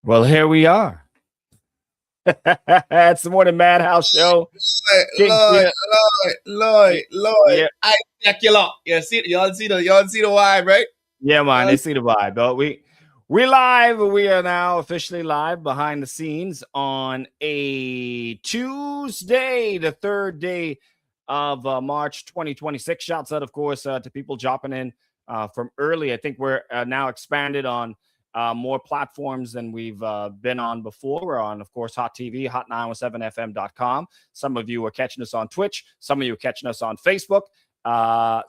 Well, here we are. It's the Morning Madhouse Show. Lord. I check you lot. Y'all see the vibe, right? Yeah, man, they see the vibe. But we live. We are now officially live behind the scenes on a Tuesday, the third day of March 2026. Shouts out, of course, to people dropping in from early. I think we're now expanded on more platforms than we've been on before. We're on, of course, Hot TV, hot917fm.com. Some of you are catching us on Twitch. Some of you are catching us on Facebook.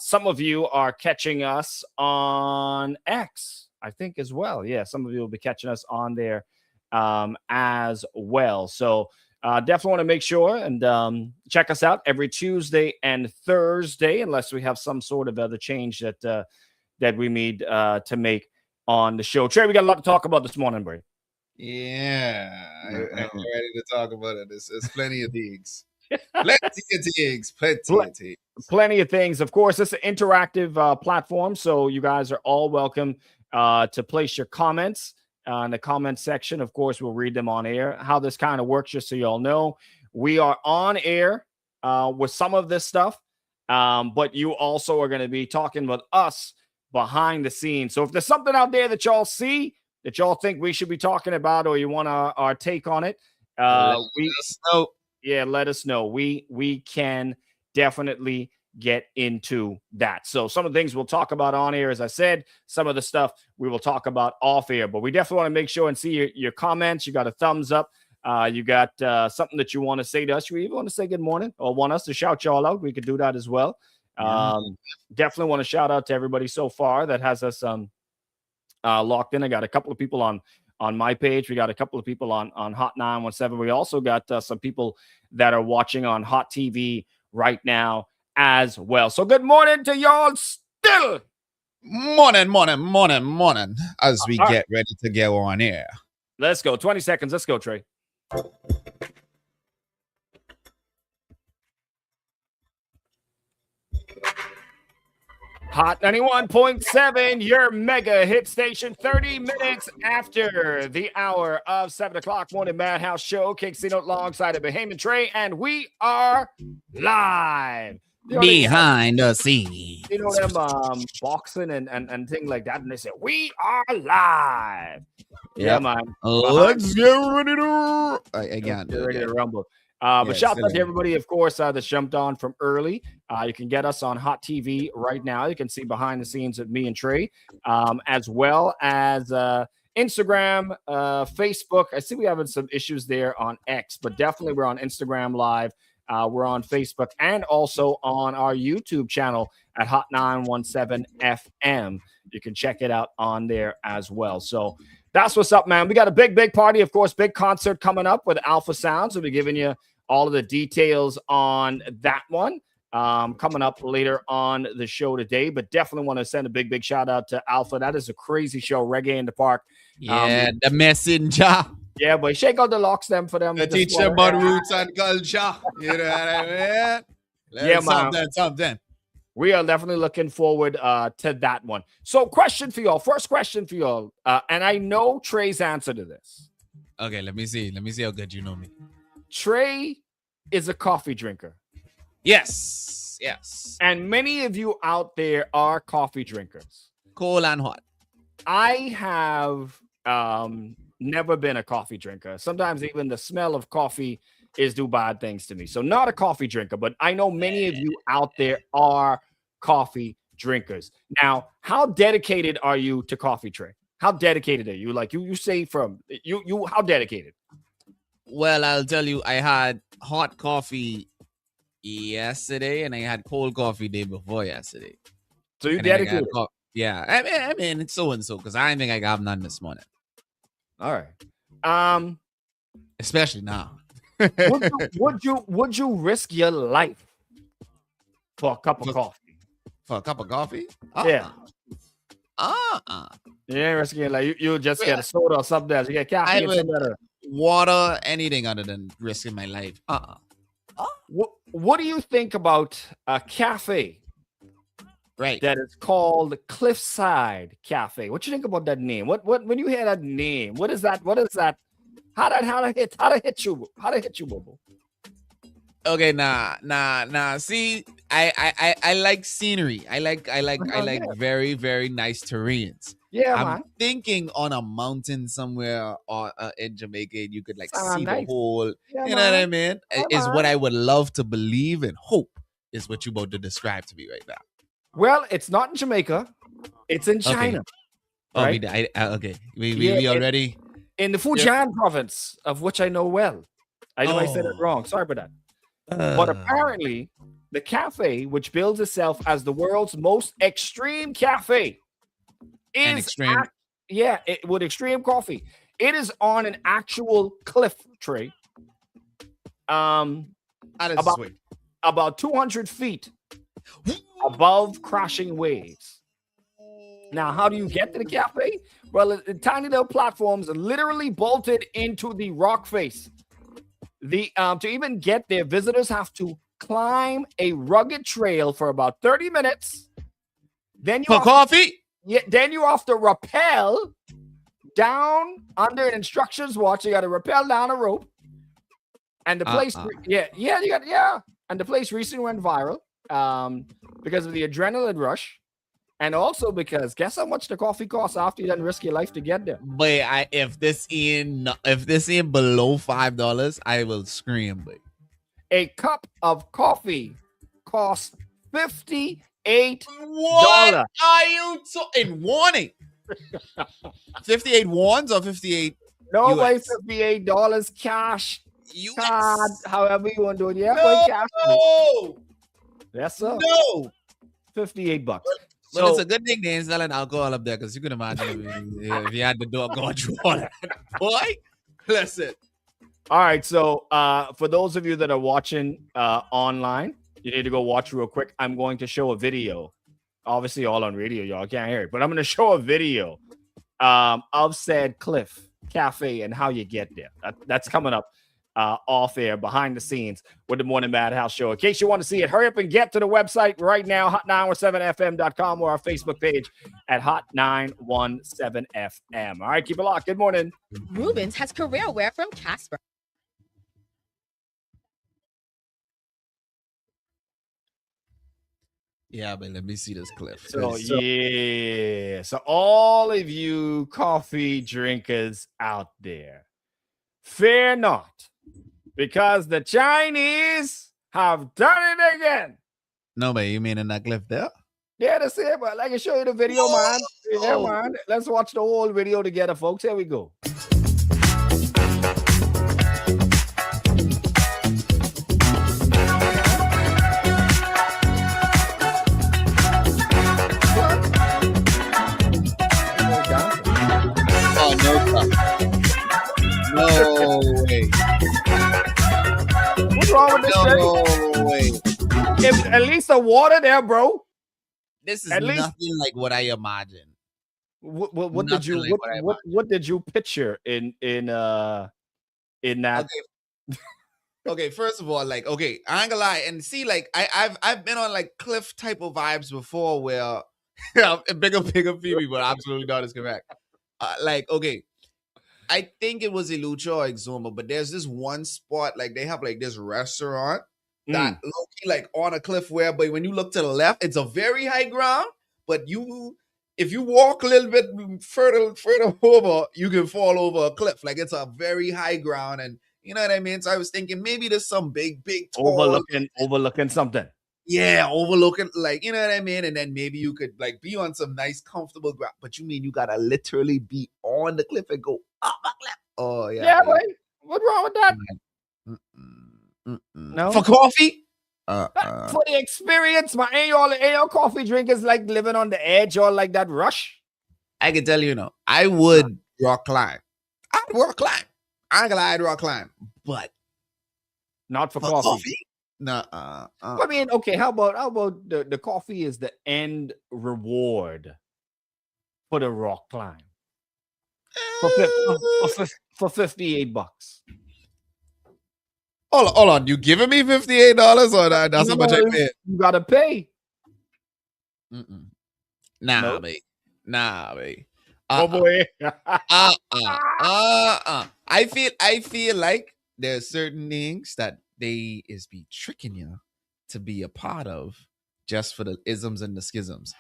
Some of you are catching us on X, I think, as well. Yeah, some of you will be catching us on there as well. So definitely want to make sure and check us out every Tuesday and Thursday, unless we have some sort of other change that we need to make on the show. Trey, we got a lot to talk about this morning, Bray. Yeah, I'm ready to talk about it. There's plenty of things. Plenty of things. Of course, it's an interactive platform, so you guys are all welcome to place your comments in the comment section. Of course, we'll read them on air. How this kind of works, just so you all know, we are on air with some of this stuff, but you also are going to be talking with us behind the scenes. So if there's something out there that y'all see that y'all think we should be talking about, or you want our take on it, let us know. We can definitely get into that. So some of the things we'll talk about on air, as I said, some of the stuff we will talk about off air, but we definitely want to make sure and see your comments. You got a thumbs up. You got something that you want to say to us. You even want to say good morning or want us to shout y'all out, we could do that as well. Definitely want to shout out to everybody so far that has us locked in. I got a couple of people on my page. We got a couple of people on Hot 917. We also got some people that are watching on Hot TV right now as well. So good morning to y'all still. Morning. As we get ready to go on air. Let's go. 20 seconds. Let's go, Trey. Hot 91.7, your mega hit station, 30 minutes after the hour of 7 o'clock. Morning Madhouse Show, CNOTE alongside of BAHAMIN TRAE, and we are live. Behind the scenes. You know them boxing and things like that, and they say, we are live. Yeah, man. Let's get ready to... Get ready to rumble. But shout out to everybody, of course, that jumped on from early. You can get us on Hot TV right now. You can see behind the scenes of me and Trey, as well as Instagram, Facebook. I see we having some issues there on X, but definitely we're on Instagram Live. We're on Facebook and also on our YouTube channel at Hot 917 FM. You can check it out on there as well. So that's what's up, man. We got a big party, of course, big concert coming up with Alpha Sounds. We'll be giving you all of the details on that one coming up later on the show today. But definitely want to send a big shout out to Alpha. That is a crazy show, Reggae in the Park. Yeah, the messenger. Yeah, boy, shake out the locks them for them. To teach them about roots and culture. You know what I mean? Something. We are definitely looking forward to that one. So question for y'all. First question for y'all. And I know Trey's answer to this. Okay, let me see. Let me see how good you know me. Trey is a coffee drinker. Yes. And many of you out there are coffee drinkers. Cold and hot. I have never been a coffee drinker. Sometimes even the smell of coffee is do bad things to me. So not a coffee drinker, but I know many of you out there are coffee drinkers. Now, how dedicated are you to coffee, Trey? How dedicated are you? Like you say from you how dedicated? Well, I'll tell you, I had hot coffee yesterday and I had cold coffee day before yesterday. So you dedicated? Yeah. I mean, it's so and so because I think I got none this morning. All right. Especially now. Would you risk your life for a cup of coffee? For a cup of coffee? Yeah. Yeah, risking it. Like you just get a soda or something else. You get caffeine. I would water, anything other than risking my life. What do you think about a cafe Right. that is called Cliffside Cafe. What you think about that name? What when you hear that name? What is that? What is that? How to hit you? How to hit you, Bobo? Okay, nah. See, I like scenery. I like Yeah, very, very nice terrains. yeah, I'm man. thinking on a mountain somewhere or in Jamaica, and you could like see the Nice. whole. Yeah, You know what I man. mean? Yeah, Is what man. I would love to believe and hope is what you about to describe to me right now. Well, it's not in Jamaica. It's in Okay. China, Oh, right? okay. We Yeah, already. in the Yep. Fujian province, of which I know well. I know I said it Oh. wrong. Sorry about that. But apparently, the cafe, which bills itself as the world's most extreme cafe, An is extreme. with extreme coffee. It is on an actual cliff tray. About Sweet. about 200 feet above crashing waves. Now, how do you get to the cafe? Well, the tiny little platforms are literally bolted into the rock face. To even get there, visitors have to climb a rugged trail for about 30 minutes. Then you For coffee? then you have to rappel down under an instructions watch. You got to rappel down a rope. And the place, and the place recently went viral because of the adrenaline rush. And also because guess how much the coffee costs after you done risk your life to get there? But if this ain't below $5, I will scream. But A cup of coffee costs $58. what are you in warning? 58 wands or 58? No way, US? $58 cash. US? Card, however you want to do it. Yeah, No. boy, cash. Yes, sir. No. $58. Well, it's a good thing they ain't selling alcohol up there because you can imagine if you had the door going through all that. Boy, listen. All right. So for those of you that are watching online, you need to go watch real quick. I'm going to show a video. Obviously, all on radio, y'all can't hear it, but I'm going to show a video of said Cliff Cafe and how you get there. That's coming up off air, behind the scenes with the Morning Madhouse Show. In case you want to see it, hurry up and get to the website right now, hot917fm.com, or our Facebook page at hot917fm. All right, keep it locked. Good morning. Rubens has career wear from Casper. Yeah, but let me see this clip. So all of you coffee drinkers out there, fear not, because the Chinese have done it again. No, but you mean in that clip there? Yeah, that's it, but I can show you the video, man. Yeah, man. Let's watch the whole video together, folks. Here we go. Oh, no way. What's wrong with this thing? No way. At least the water there, bro. This is At least- nothing like what I imagined. What did you Nothing like what did you picture in that? Okay, first of all, like, okay, I ain't gonna lie, and see, like, I've been on like cliff type of vibes before where bigger Phoebe, but absolutely not is correct. Like, okay, I think it was Ilucha or Exuma, but there's this one spot, like they have like this restaurant that low-key, like on a cliff where, but when you look to the left, it's a very high ground, but if you walk a little bit further over, you can fall over a cliff. Like it's a very high ground, and you know what I mean? So I was thinking maybe there's some big tall, overlooking something. yeah, overlooking, like, you know what I mean? And then maybe you could like be on some nice, comfortable ground. But you mean you gotta literally be on the cliff and go up a cliff? Oh, yeah. Yeah, boy. What's wrong with that? No. For coffee? For the experience, man. Ain't y'all coffee drinkers like living on the edge or like that rush? I can tell you, I would rock climb. I'd rock climb. I ain't gonna lie, I'd rock climb. But not for coffee. Nah. I mean, okay, how about the coffee is the end reward for the rock climb for $58. Hold on, you giving me $58 or that's how much I paid? You gotta pay. Nah, Nope. babe. Nah, babe. Oh boy. I feel like there's certain things that they is be tricking you to be a part of just for the isms and the schisms.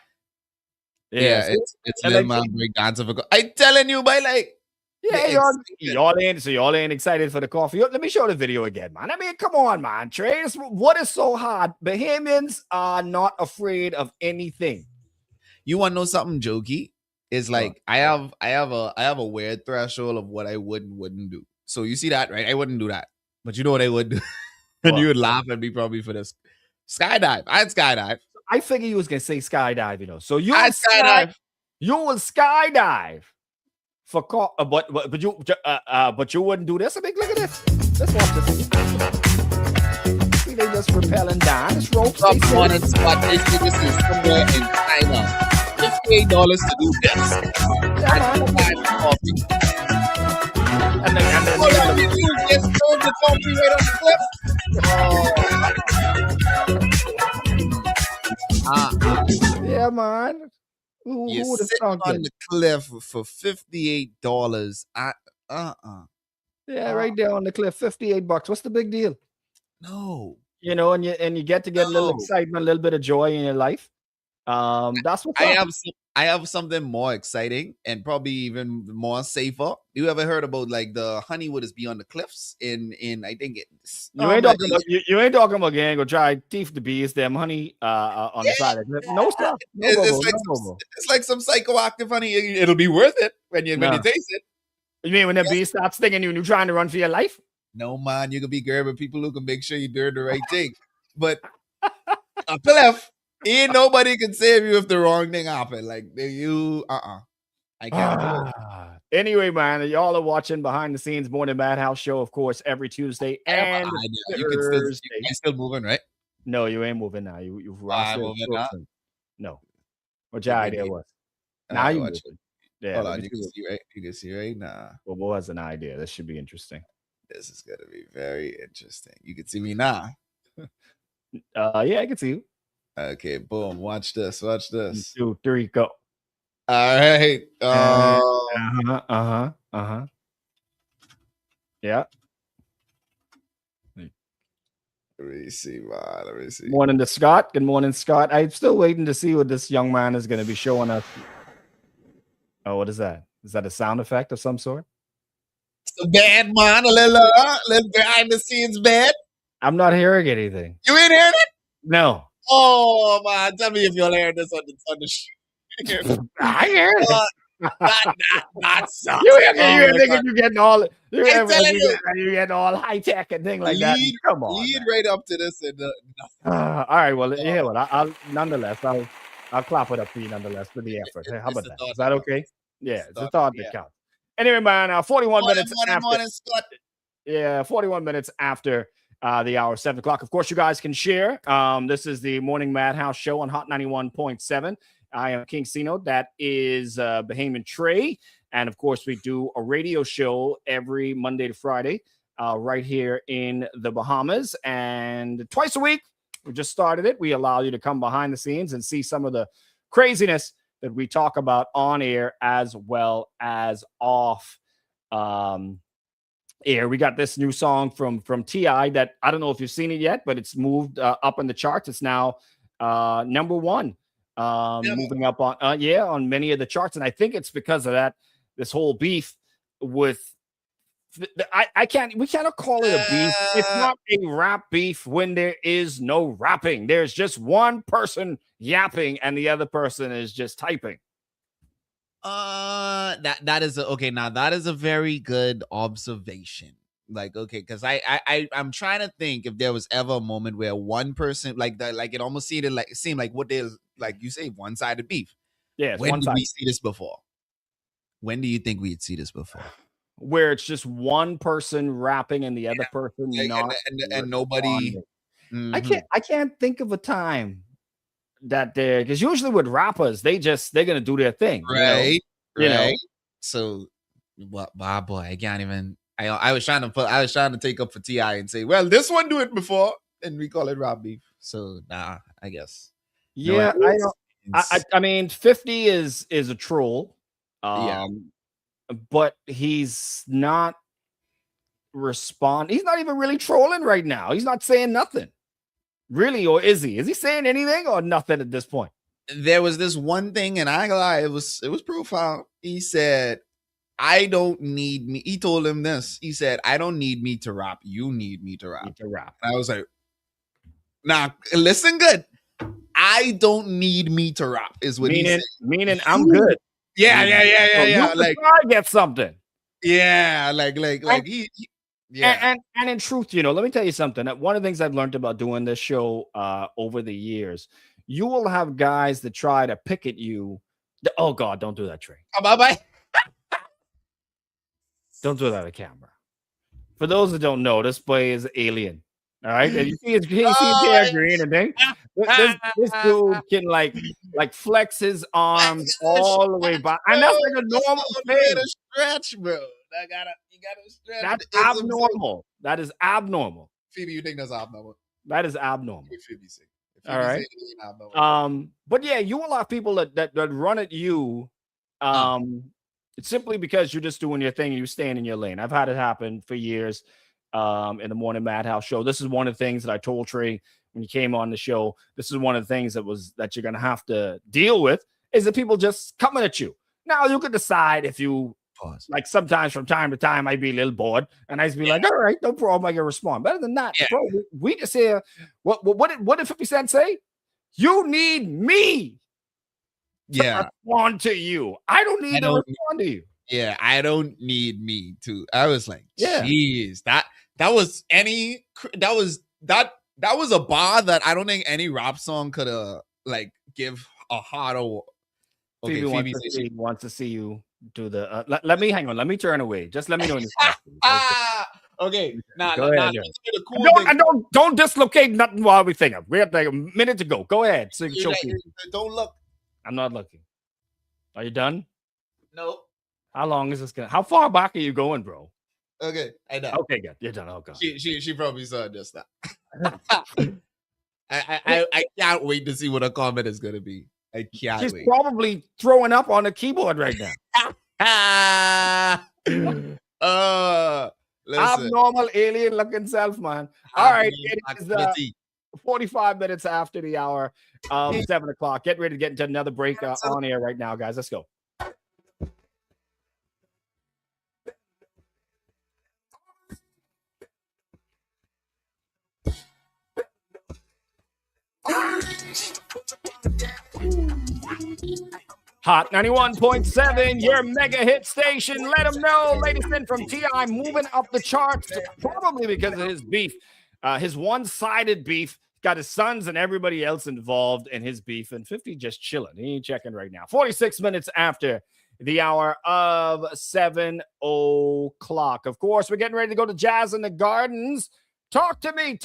Yeah, Yes. it's And little like, man break dance of a I telling you by like the yeah, excitement. y'all ain't excited for the coffee. Let me show the video again, man. I mean, come on, man. Trey, what is so hard? Bahamians are not afraid of anything. You want to know something jokey? It's What? like I have a weird threshold of what I wouldn't do. So you see that, right? I wouldn't do that. But you know what I would do? And you What? would laugh at me probably for this. Skydive. I'd skydive. I figured you was gonna say skydive, you know. So I'd skydive. you will skydive for but you wouldn't do this. I mean, look at this. Let's watch this. See, they just rappelling down. This rope. Someone in spot this is somewhere in China. $58 to do this. And buy coffee. And then All I need to do is just throw the coffee right on the cliff. yeah, man. Who You would have sit thunk on it? the cliff for $58. Yeah, right there on the cliff, $58. What's the big deal? No. You know, and you get to get a little excitement, a little bit of joy in your life. That's what's up. I have something more exciting and probably even more safer. You ever heard about like the honey would be on the cliffs in I think it's You ain't talking about gang go try teeth the bees, them honey on the side of the cliff. No stuff. No, it's like some psychoactive honey. It'll be worth it when you taste it. You mean when the bee starts stinging you and you're trying to run for your life? No, man, you can be grabbing people who can make sure you're doing the right thing. But a cliff, ain't nobody can save you if the wrong thing happened. Like I can't do it. Anyway, man, y'all are watching Behind the Scenes Morning Madhouse Show, of course, every Tuesday and Thursday. You still moving, right? No, you ain't moving now. You've moving now? No. What your idea was? Now you moving. Yeah, hold on, you can see right. You can see right now. Well, what was an idea? This should be interesting. This is gonna be very interesting. You can see me now. Yeah, I can see you. Okay, boom. Watch this. Watch this. 1, 2, 3, go. All right. Yeah. Let me see, man. Let me see. Morning to Scott. Good morning, Scott. I'm still waiting to see what this young man is going to be showing us. Oh, what is that? Is that a sound effect of some sort? It's a bad man, a little behind the scenes bad. I'm not hearing anything. You ain't hearing it? No. Oh man, tell me if you'll hear this on the show. I hear it. That sucks. You getting all you get all high tech and thing like that. Come on, lead right up to this and all right. Well, yeah. Well, I'll nonetheless, I'll clap it up for you nonetheless for the effort. Hey, how about that? Is that okay? Yeah, it's a thought that counts. Anyway, man, 41 minutes after. Yeah, 41 minutes after the hour, 7 o'clock. Of course, you guys can share. This is the Morning Madhouse Show on Hot 91.7. I am King CNOTE. That is Bahamian TRAE. And of course, we do a radio show every Monday to Friday right here in the Bahamas. And twice a week, we just started it. We allow you to come behind the scenes and see some of the craziness that we talk about on air as well as off air. We got this new song from TI that I don't know if you've seen it yet, but it's moved up in the charts. It's now number 1. Moving up on many of the charts, and I think it's because of that. This whole beef with we cannot call it a beef. It's not a rap beef when there is no rapping. There's just one person yapping and the other person is just typing. That is okay. Now that is a very good observation. Like, okay, because I'm trying to think if there was ever a moment where one person like that, like it almost seemed like what they like you say one-sided beef. Yeah, when did we see this before? When do you think we'd see this before? Where it's just one person rapping and the other person not and nobody. Mm-hmm. I can't think of a time that because usually with rappers they're gonna do their thing, right? You know? So, boy, I can't even. I was trying to take up for TI and say, well, this one do it before, and we call it rap beef. So nah, I guess. Yeah, I mean, 50 is a troll. Yeah. But he's not he's not even really trolling right now. He's not saying nothing. Really, or is he? Is he saying anything or nothing at this point? There was this one thing, and I ain't gonna lie, it was profound. He said, I don't need me. He told him this. He said, I don't need me to rap. You need me to rap. And I was like, nah, listen good. I don't need me to rap, is what he said. Meaning I'm good. Yeah. Like, I get something. Yeah, like he yeah. And in truth, let me tell you something. One of the things I've learned about doing this show over the years, you will have guys that try to pick at you. Oh God, don't do that, Trey. Bye. Don't do that on camera. For those that don't know, this boy is alien. All right, and you see his hair green and thing. This dude can like flex his arms all the way back, and that's like a normal thing. Stretch, bro. You gotta stretch. That's abnormal. That is abnormal. Phoebe, you think that's abnormal? That is abnormal. Phoebe say. All right. But yeah, you will have people that run at you. It's simply because you're just doing your thing and you're staying in your lane. I've had it happen for years. In the Morning Madhouse show. This is one of the things that I told Trey when he came on the show. This is one of the things that you're gonna have to deal with is that people just coming at you. Now you can decide if you pause. Like sometimes from time to time I'd be a little bored and I'd be like, all right, no problem, I can respond. Better than that, bro. We just hear what did 50 Cent say? You need me to respond to you. I don't need to respond to you. Yeah, I don't need me to. I was like, geez, that was a bar that I don't think any rap song could like give a harder. Okay, Phoebe wants to see you do the. Let me hang on. Let me turn away. Just let me know. Okay, Don't dislocate nothing while we think. We have like a minute to go. Go ahead. So don't look. I'm not looking. Are you done? No. How long is this gonna? How far back are you going, bro? Okay, I know. Okay, good. You're done. Okay. She probably saw just that. I can't wait to see what her comment is gonna be. I can't wait. She's probably throwing up on the keyboard right now. Abnormal alien looking self, man. All right, it is 45 minutes after the hour of 7 o'clock. Get ready to get into another break on air right now, guys. Let's go. Hot 91.7, your mega hit station. Let them know, ladies and from T.I. moving up the charts, probably because of his beef, his one-sided beef. Got his sons and everybody else involved in his beef, and 50 just chilling. He ain't checking right now. 46 minutes after the hour of 7 o'clock. Of course, we're getting ready to go to Jazz in the Gardens. Talk to me,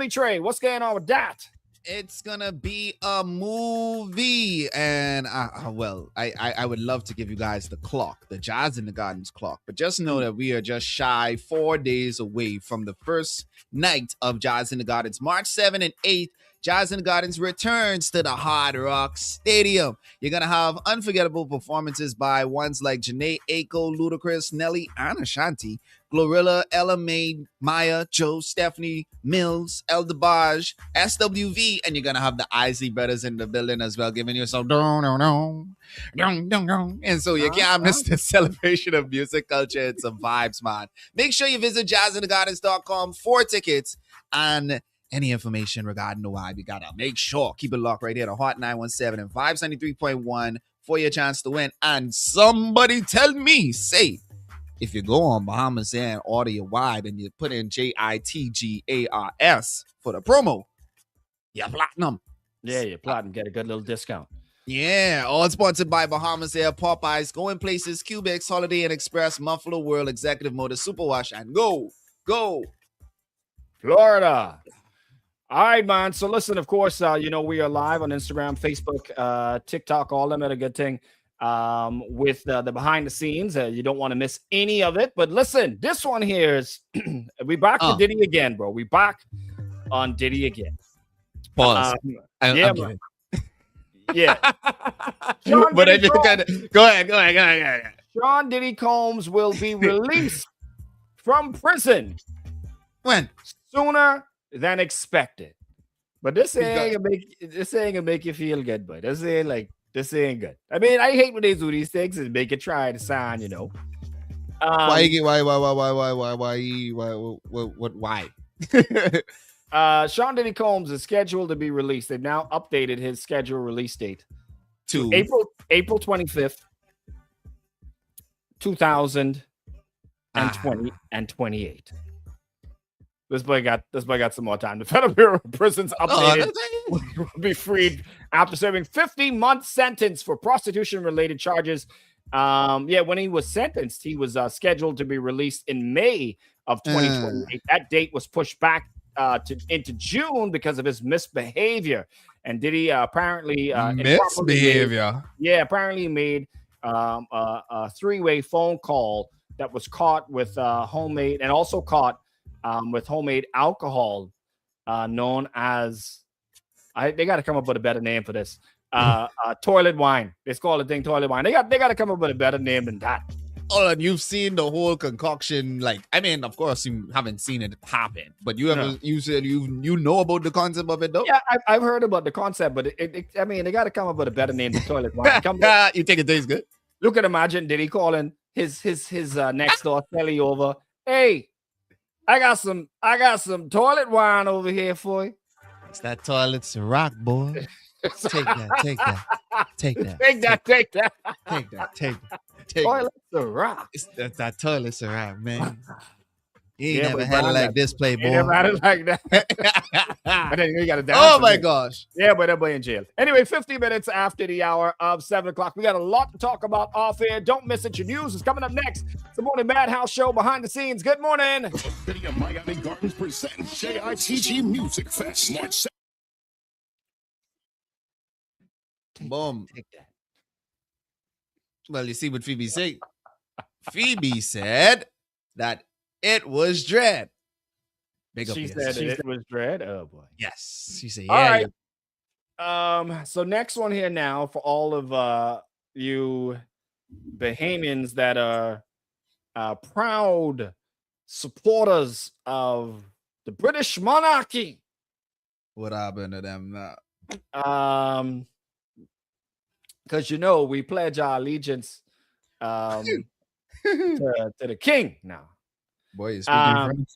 Trey. What's going on with that? It's gonna be a movie, and I would love to give you guys the clock, the Jazz in the Gardens clock, but just know that we are just shy 4 days away from the first night of Jazz in the Gardens, March 7th and 8th. Jazz in the Gardens returns to the Hard Rock Stadium. You're going to have unforgettable performances by ones like Janae Aiko, Ludacris, Nelly, and Ashanti, Glorilla, Ella May, Maya, Joe, Stephanie, Mills, El DeBarge, SWV, and you're going to have the Isley Brothers in the building as well, giving you some and so you can't miss the celebration of music culture and some vibes, man. Make sure you visit jazzinthegardens.com for tickets and any information regarding the vibe. You gotta make sure, keep it locked right here to Hot 917 and Vibes 93.1 for your chance to win. And somebody tell me, say, if you go on Bahamas and order your vibe and you put in JITGARS for the promo, you're platinum. Yeah, you're platinum. Get a good little discount. Yeah, all sponsored by Bahamas Air, Popeyes, Going Places, Cubex, Holiday Inn Express, Muffalo World, Executive Motors, Superwash, and go Florida. All right, man. So listen, of course, we are live on Instagram, Facebook, TikTok, all them at a good thing with the behind the scenes. You don't want to miss any of it. But listen, this one here is we back to Diddy again, bro. We back on Diddy again. Pause. Yeah, man. Yeah. Sean But I Diddy just Combs, go ahead. Sean Diddy Combs will be released from prison When? sooner than expected. But this He got- ain't gonna make you feel good, but this ain't good. I mean, I hate when they do these things and make you try to sign, you know. Why? Sean Diddy Combs is scheduled to be released. They've now updated his scheduled release date to April 25th, 2020 and 28. This boy got some more time. The Federal Bureau of Prisons updated will be freed after serving 50-month sentence for prostitution-related charges. When he was sentenced, he was scheduled to be released in May of 2028. That date was pushed back into June because of his misbehavior. And Diddy apparently misbehavior. Apparently made a three-way phone call that was caught with homemade and also caught with homemade alcohol, known as they got to come up with a better name for this. Toilet wine. It's called a thing toilet wine. They got to come up with a better name than that. Oh, and you've seen the whole concoction. Like, I mean, of course, you haven't seen it happen, but you said you know about the concept of it, though. Yeah, I've heard about the concept, but I mean, they got to come up with a better name than toilet wine. You think it tastes good? Look at imagine Diddy calling his next door Kelly over. Hey, I got some toilet wine over here for you. It's that toilet Ciroc, boy. Take that. Take that. Toilet Ciroc. It's that toilet Ciroc, man. You Yeah, never but had it brother, like this, Playboy. You never had it like that. And then you got to dance. Oh with my it. gosh. Yeah, but that boy in jail. Anyway, 50 minutes after the hour of 7 o'clock. We got a lot to talk about off air. Don't miss it. Your news is coming up next. It's the Morning Madhouse Show behind the scenes. Good morning. City of Miami Gardens presents JITG Music Fest March 7th. Boom. Take that. Well, you see what Phoebe said. Phoebe said that it was dread. Big up She yourself. said it was dread. Oh boy. Yes. She said, All yeah. right. So next one here now for all of you Bahamians that are proud supporters of the British monarchy. What happened to them now? Because we pledge our allegiance to the king now. Boy, you're speaking French.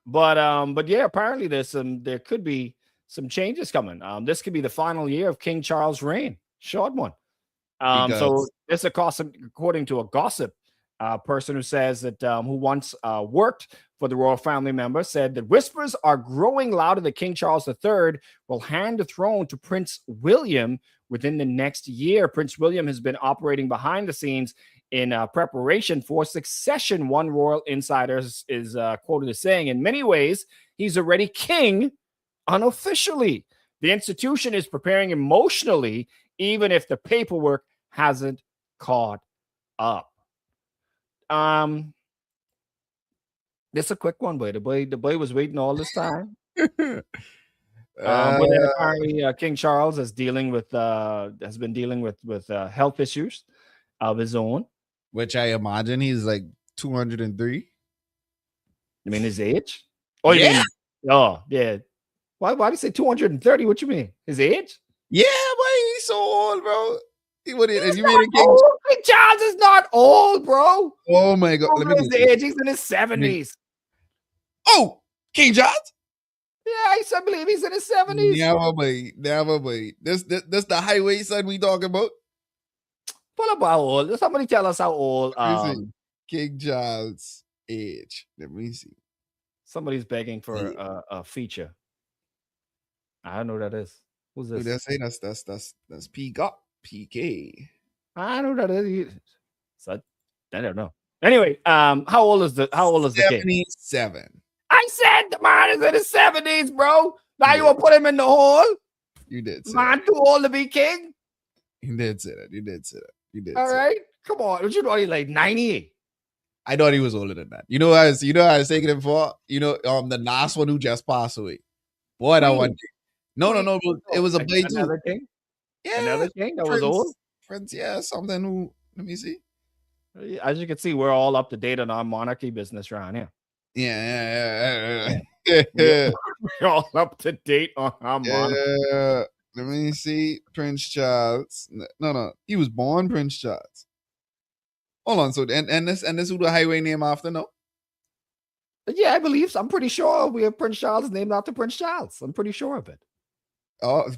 But yeah, apparently there could be some changes coming. This could be the final year of King Charles' reign. Short one. So this according to a gossip person who says that who once worked for the royal family member, said that whispers are growing louder that King Charles III will hand the throne to Prince William within the next year. Prince William has been operating behind the scenes in preparation for succession. One royal insider is quoted as saying, in many ways, he's already king unofficially. The institution is preparing emotionally, even if the paperwork hasn't caught up. This a quick one, boy. The boy was waiting all this time. But then apparently, King Charles has been dealing with health issues of his own. Which I imagine he's like 203. You mean his age? Oh, yeah. Yeah. Why do you say 230? What you mean? His age? Yeah, boy, he's so old, bro. King Charles is not old, bro. Oh my god. Let me his age. He's in his 70s. Oh, King Charles? Yeah, I believe he's in his 70s. Never, boy. This the highway son we talking about. Pull up how old. Somebody tell us how old. King Charles' age. Let me see. Somebody's begging for a feature. I don't know who that is. Who's this? That's Peacock. PK. I don't know who that is. So I don't know. Anyway, how old is the king? 77. I said the man is in his 70s, bro. Now you want to put him in the hole? You did. Man, too old to be king. You did say that. All right, come on. Don't you know he's like 98? I thought he was older than that. You know, I was taking him for. The last one who just passed away. Boy, that one. No. It was a boy too. King? Yeah, Another king that was old. Prince, yeah, something who. Let me see. As you can see, we're all up to date on our monarchy business around here. Yeah. We're all up to date on our monarchy. Let me see. Prince Charles. No. He was born Prince Charles. Hold on. So and this who the highway name after? No. Yeah, I believe so. I'm pretty sure we have Prince Charles named after Prince Charles. I'm pretty sure of it. Oh.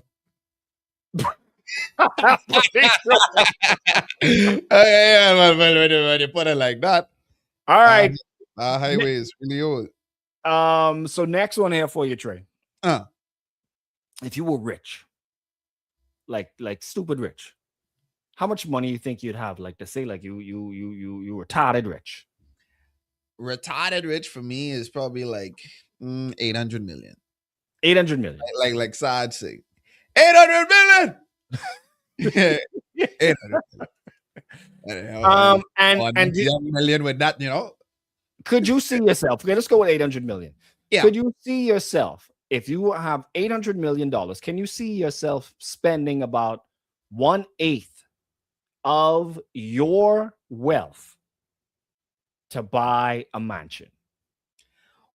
I'm pretty sure. Yeah, when you put it like that. All right. Our highway is really old. So next one here for you, Trey. If you were rich, like stupid rich, how much money you think you'd have? Like to say, like you retarded rich. Retarded rich for me is probably like 800 million. 800 million. Like Saj say, 800 million. Yeah, 800 million. And young million with that, you know. Could you see yourself? Okay, let's go with 800 million. Yeah. Could you see yourself if you have $800 million? Can you see yourself spending about 1/8 of your wealth to buy a mansion?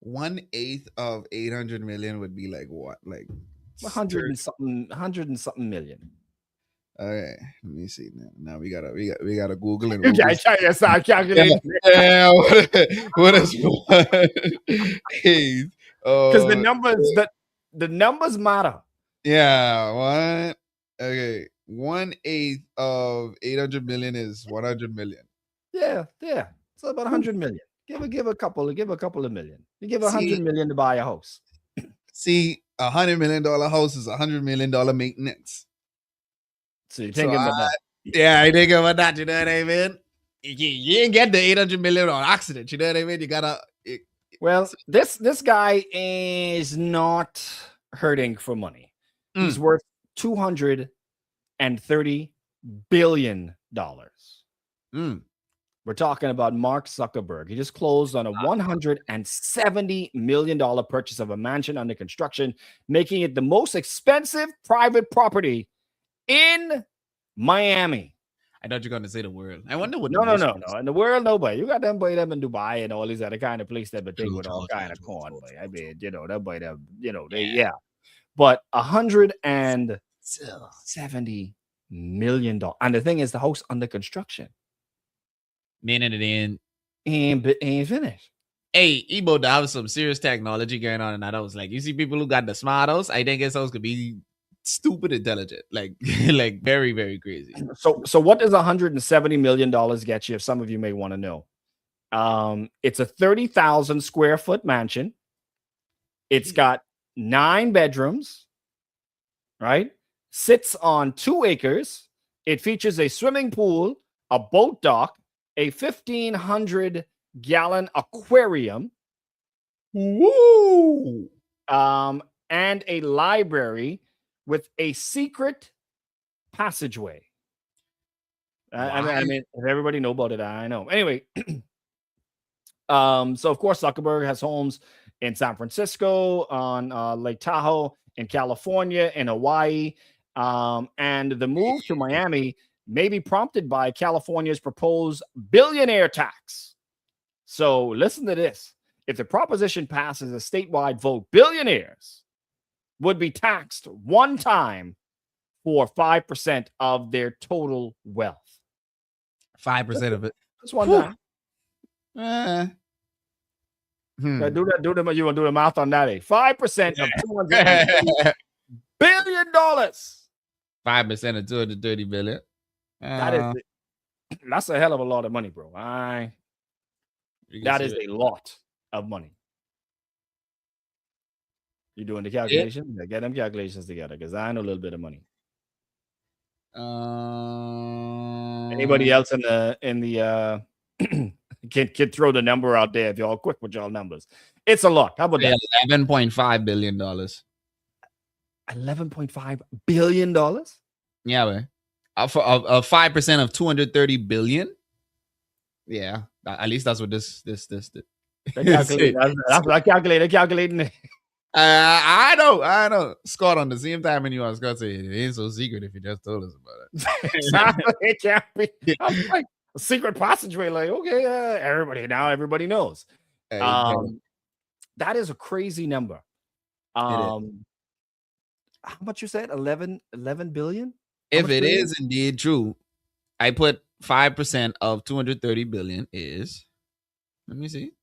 1/8 of 800 million would be like what? Like 100 and something million. Okay, let me see. Now we gotta Google and You guys try to start calculating. Yeah, what is 1/8? Because the numbers matter. Yeah, what? Okay, 1/8 of 800 million is 100 million. Yeah. So about 100 million. Give a couple of million. You give 100 million to buy a house. See, $100 million house is $100 million maintenance. So you're thinking about that. Yeah, I think about that. You know what I mean? You ain't get the 800 million on accident. You know what I mean? You gotta. Well, this guy is not hurting for money. He's worth $230 billion. We're talking about Mark Zuckerberg. He just closed on a $170 million purchase of a mansion under construction, making it the most expensive private property in Miami. I thought you were going to say the world. I wonder what. No. In the world, nobody. You got them boy them in Dubai and all these other kind of places that would take with all kind of corn. I mean, that boy them, they. But $170 million. And the thing is, the house under construction. Meaning it ain't finished. Hey, Ebo, there was some serious technology going on, and I was like, you see people who got the smart house. I think his house could be stupid intelligent, like very, very crazy. So what does $170 million get you? If some of you may want to know, it's a 30,000 square foot mansion. It's got 9 bedrooms, right? Sits on 2 acres. It features a swimming pool, a boat dock, a 1,500-gallon aquarium, Woo! And a library with a secret passageway. I mean, if everybody know about it, I know. Anyway, so of course, Zuckerberg has homes in San Francisco, on Lake Tahoe, in California, in Hawaii, and the move to Miami may be prompted by California's proposed billionaire tax. So listen to this. If the proposition passes a statewide vote, billionaires would be taxed one time for 5% of their total wealth. 5% of it. Just one time. Do that. You want to do the math on that? 5% of $230 billion. 5% of 230 billion. That's a hell of a lot of money, bro. That is a lot of money. You doing the calculation? Yeah. Get them calculations together, because I know a little bit of money. Anybody else in the can throw the number out there if y'all quick with y'all numbers? It's a lot. How about that? $11.5 billion. $11.5 billion? Yeah, man. For 5% of 230 billion. Yeah, at least that's what this. Calculating. I know. Scott, on the same time, and you and Scott say it ain't so secret if you just told us about it. Exactly. It can't be. I'm like a secret passageway. Like, okay, everybody knows. That is a crazy number. It is. How much you said? 11 billion? If it is indeed true, I put 5% of 230 billion is, let me see,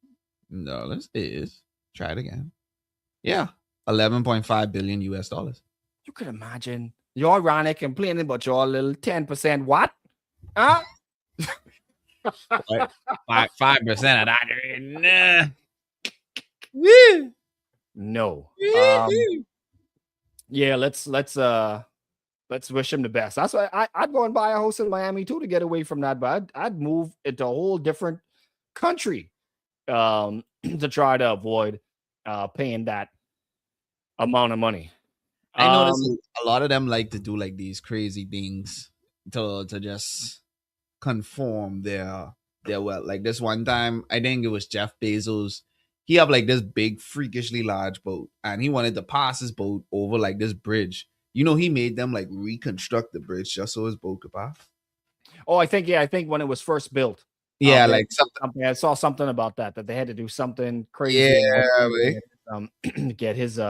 dollars is, try it again. Yeah, 11.5 billion US dollars. You could imagine you're ironic complaining about your little 10% what? Huh? 5% of that. No. Yeah, let's wish him the best. That's why I'd go and buy a house in Miami too to get away from that, but I'd move into a whole different country to try to avoid paying that amount of money. I noticed a lot of them like to do like these crazy things to just conform their wealth. Like this one time, I think it was Jeff Bezos. He have like this big freakishly large boat, and he wanted to pass his boat over like this bridge. You know, he made them like reconstruct the bridge just so his boat could pass. Oh, I think when it was first built. Yeah, like something. I saw something about that they had to do something crazy. Yeah, get his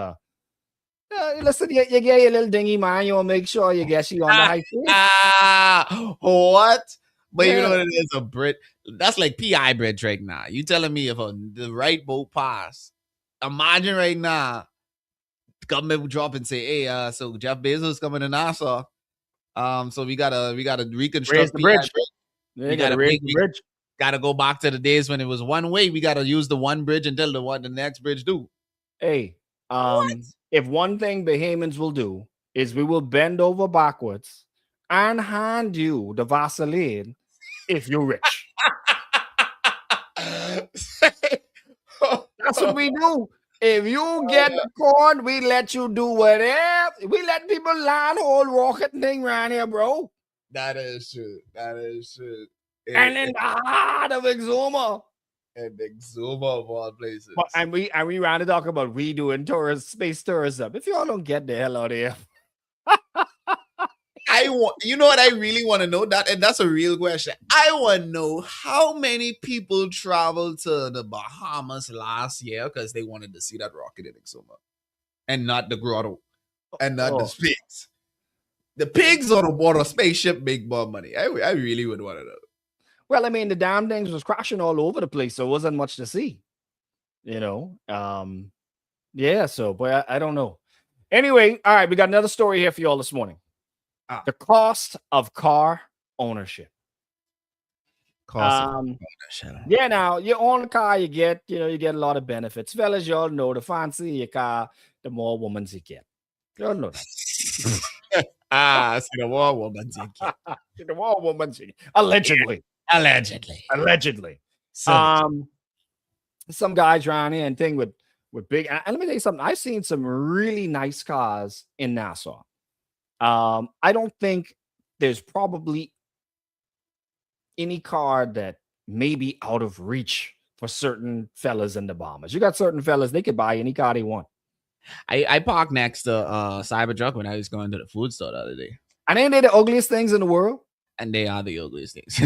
listen, you get your little dinghy, man. You want to make sure you get you on the high what? But you know what it is? A Brit. That's like PI bridge right now. You telling me if the right boat pass? Imagine right now, government would drop and say, "Hey, so Jeff Bezos coming to Nassau. So we gotta reconstruct the bridge. We gotta raise the bridge. Gotta go back to the days when it was one way. We gotta use the one bridge until the next bridge do." Hey, if one thing Bahamians will do is we will bend over backwards and hand you the Vaseline if you're rich. That's what we do. If you get the corn, we let you do whatever. We let people land whole rocket thing around here, bro. That is true. And in the heart of Exuma. And Exuma of all places. And we ran to talk about we doing space tourism. If y'all don't get the hell out of here. You know what I really want to know? And that's a real question. I want to know how many people traveled to the Bahamas last year because they wanted to see that rocket in Exuma. And not the grotto. And not the pigs. The pigs on the water spaceship make more money. I really would want to know. Well, I mean, the damn things was crashing all over the place, so it wasn't much to see. You know? Yeah, so, but I don't know. Anyway, all right, we got another story here for y'all this morning. The cost of car ownership. Yeah, now you own a car, you get a lot of benefits. Fellas, y'all know the fancier your car, the more women you get. Y'all know that. So the more women you get. The more women you get. Allegedly. Some guys around here and thing with big. And let me tell you something. I've seen some really nice cars in Nassau. I don't think there's probably any car that may be out of reach for certain fellas in the Bahamas. You got certain fellas, they could buy any car they want. I parked next to Cybertruck when I was going to the food store the other day. And ain't they the ugliest things in the world? And they are the ugliest things.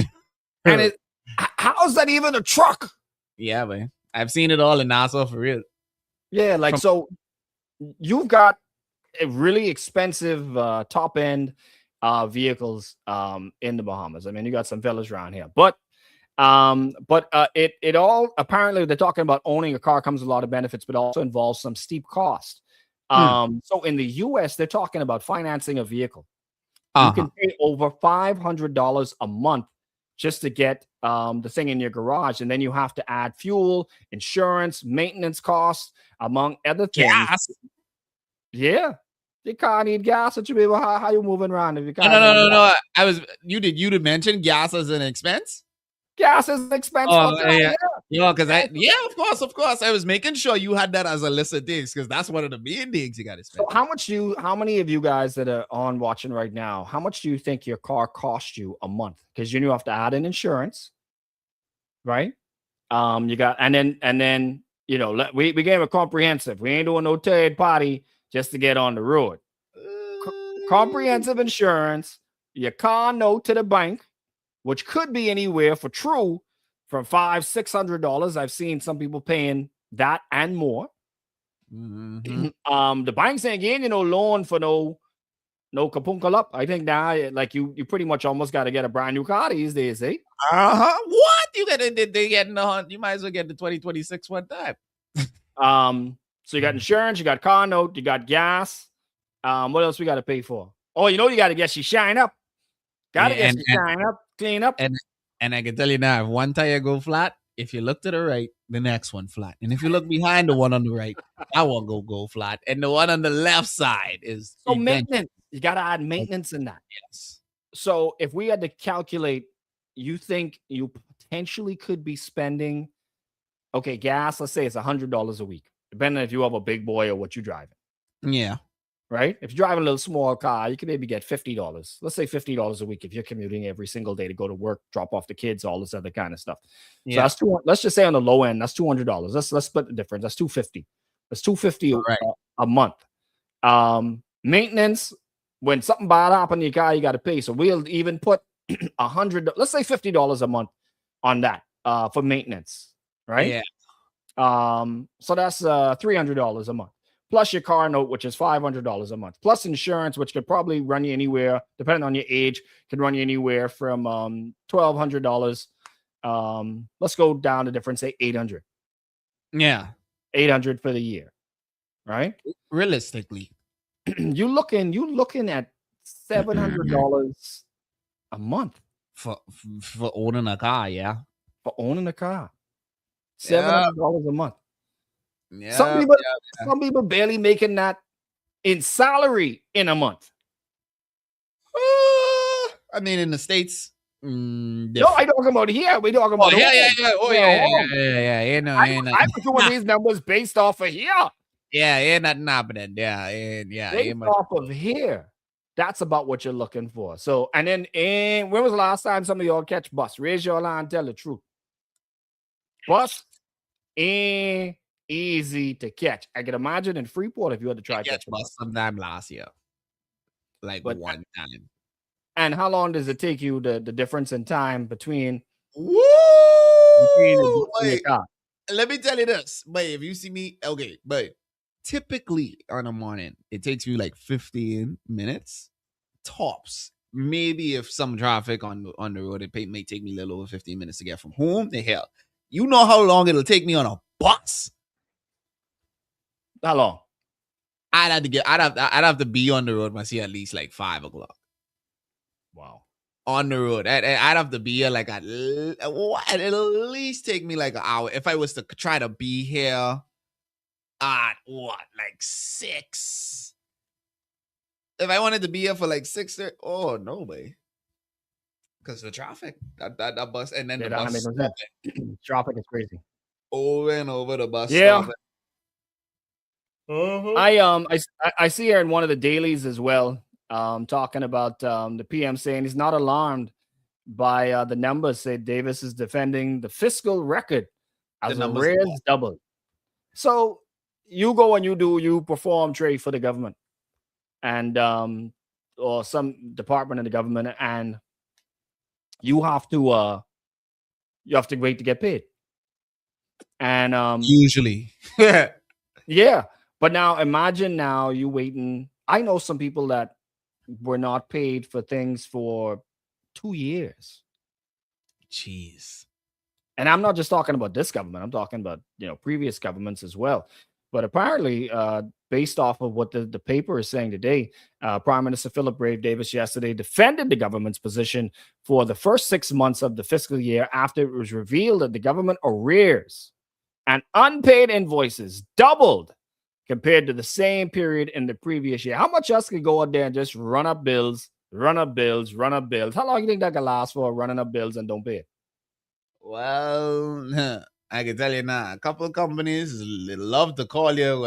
And how's that even a truck? Yeah, man. I've seen it all in Nassau for real. Yeah, like so you've got a really expensive top end vehicles in the Bahamas. I mean, you got some fellas around here, but it all apparently they're talking about owning a car comes with a lot of benefits, but also involves some steep cost. So in the US, they're talking about financing a vehicle. You can pay over $500 a month just to get the thing in your garage, and then you have to add fuel, insurance, maintenance costs, among other things. Gas. Yeah. The car need gas. How you moving around? If you no. You did mention gas as an expense? Gas is an expense. Of course. I was making sure you had that as a list of things because that's one of the main things you got to spend. So how many of you guys that are on watching right now, how much do you think your car costs you a month? Because you have to add in insurance, right? You got and then You know, we gave a comprehensive. We ain't doing no third party just to get on the road. Comprehensive insurance, your car note to the bank, which could be anywhere for true from $500-$600. I've seen some people paying that and more. The banks ain't getting loan for no kapunkal up. I think now like you pretty much almost got to get a brand new car these days, eh? What you get? They getting you might as well get the 2026 one time. So you got insurance, you got car note, you got gas. What else we got to pay for? Oh, you got to get your shine up. Got to get your shine up, clean up. And I can tell you now, if one tire go flat, if you look to the right, the next one flat. And if you look behind the one on the right, that one go flat. And the one on the left side is so maintenance. You got to add maintenance in that. Yes. So if we had to calculate, you think you potentially could be spending, okay, gas, let's say it's $100 a week, depending on if you have a big boy or what you're driving. Yeah. Right? If you're driving a little small car, you can maybe get $50. Let's say $50 a week if you're commuting every single day to go to work, drop off the kids, all this other kind of stuff. Yeah. So that's let's just say on the low end, that's $200. Let's split the difference. That's $250. That's $250 a month. Maintenance, when something bad happens in your car, you got to pay. So we'll even put $100, let's say $50 a month on that for maintenance, right? Yeah. So that's $300 a month. Plus your car note, which is $500 a month. Plus insurance, which could probably run you anywhere, depending on your age, could run you anywhere from $1,200. Let's go down the difference, say $800. Yeah. $800 for the year, right? Realistically. you looking at $700 a month. For owning a car, yeah. For owning a car. $700 a month. Yeah, some people barely making that in salary in a month. I mean, in the States. No, I talking about here. We talking about yeah. Oh yeah. I'm doing these numbers based off of here. Yeah, ain't nothing happening. Yeah. Based off of here. That's about what you're looking for. So, and then when was the last time some of y'all catch bus? Raise your line and tell the truth. Bus ain't easy to catch. I can imagine in Freeport if you had to try to catch bus sometime last year. One time. And how long does it take you the difference in time between the car? Let me tell you this. But if you see me, okay, but typically on a morning, it takes you like 15 minutes tops. Maybe if some traffic on the road, it may take me a little over 15 minutes to get from home to hell. You know how long it'll take me on a bus? How long? I'd have to be on the road myself at least like 5 o'clock. Wow. On the road. I'd have to be here like it'll at least take me like an hour. If I was to try to be here at like 6. If I wanted to be here for like 6:30, oh no way. Because the traffic, that bus, and then the bus. Traffic is crazy. Over and over the bus. Yeah. I see here in one of the dailies as well, talking about the PM saying he's not alarmed by the numbers. Say Davis is defending the fiscal record as the arrears doubled. So you go and you perform TRAE for the government and or some department of the government, and you have to wait to get paid. And usually. Yeah. But now imagine you waiting. I know some people that were not paid for things for 2 years. Jeez. And I'm not just talking about this government. I'm talking about, previous governments as well. But apparently, based off of what the paper is saying today, Prime Minister Philip Brave Davis yesterday defended the government's position for the first 6 months of the fiscal year after it was revealed that the government arrears and unpaid invoices doubled compared to the same period in the previous year. How much else can go out there and just run up bills? How long do you think that can last for, running up bills and don't pay it? Well, I can tell you now, a couple of companies love to call you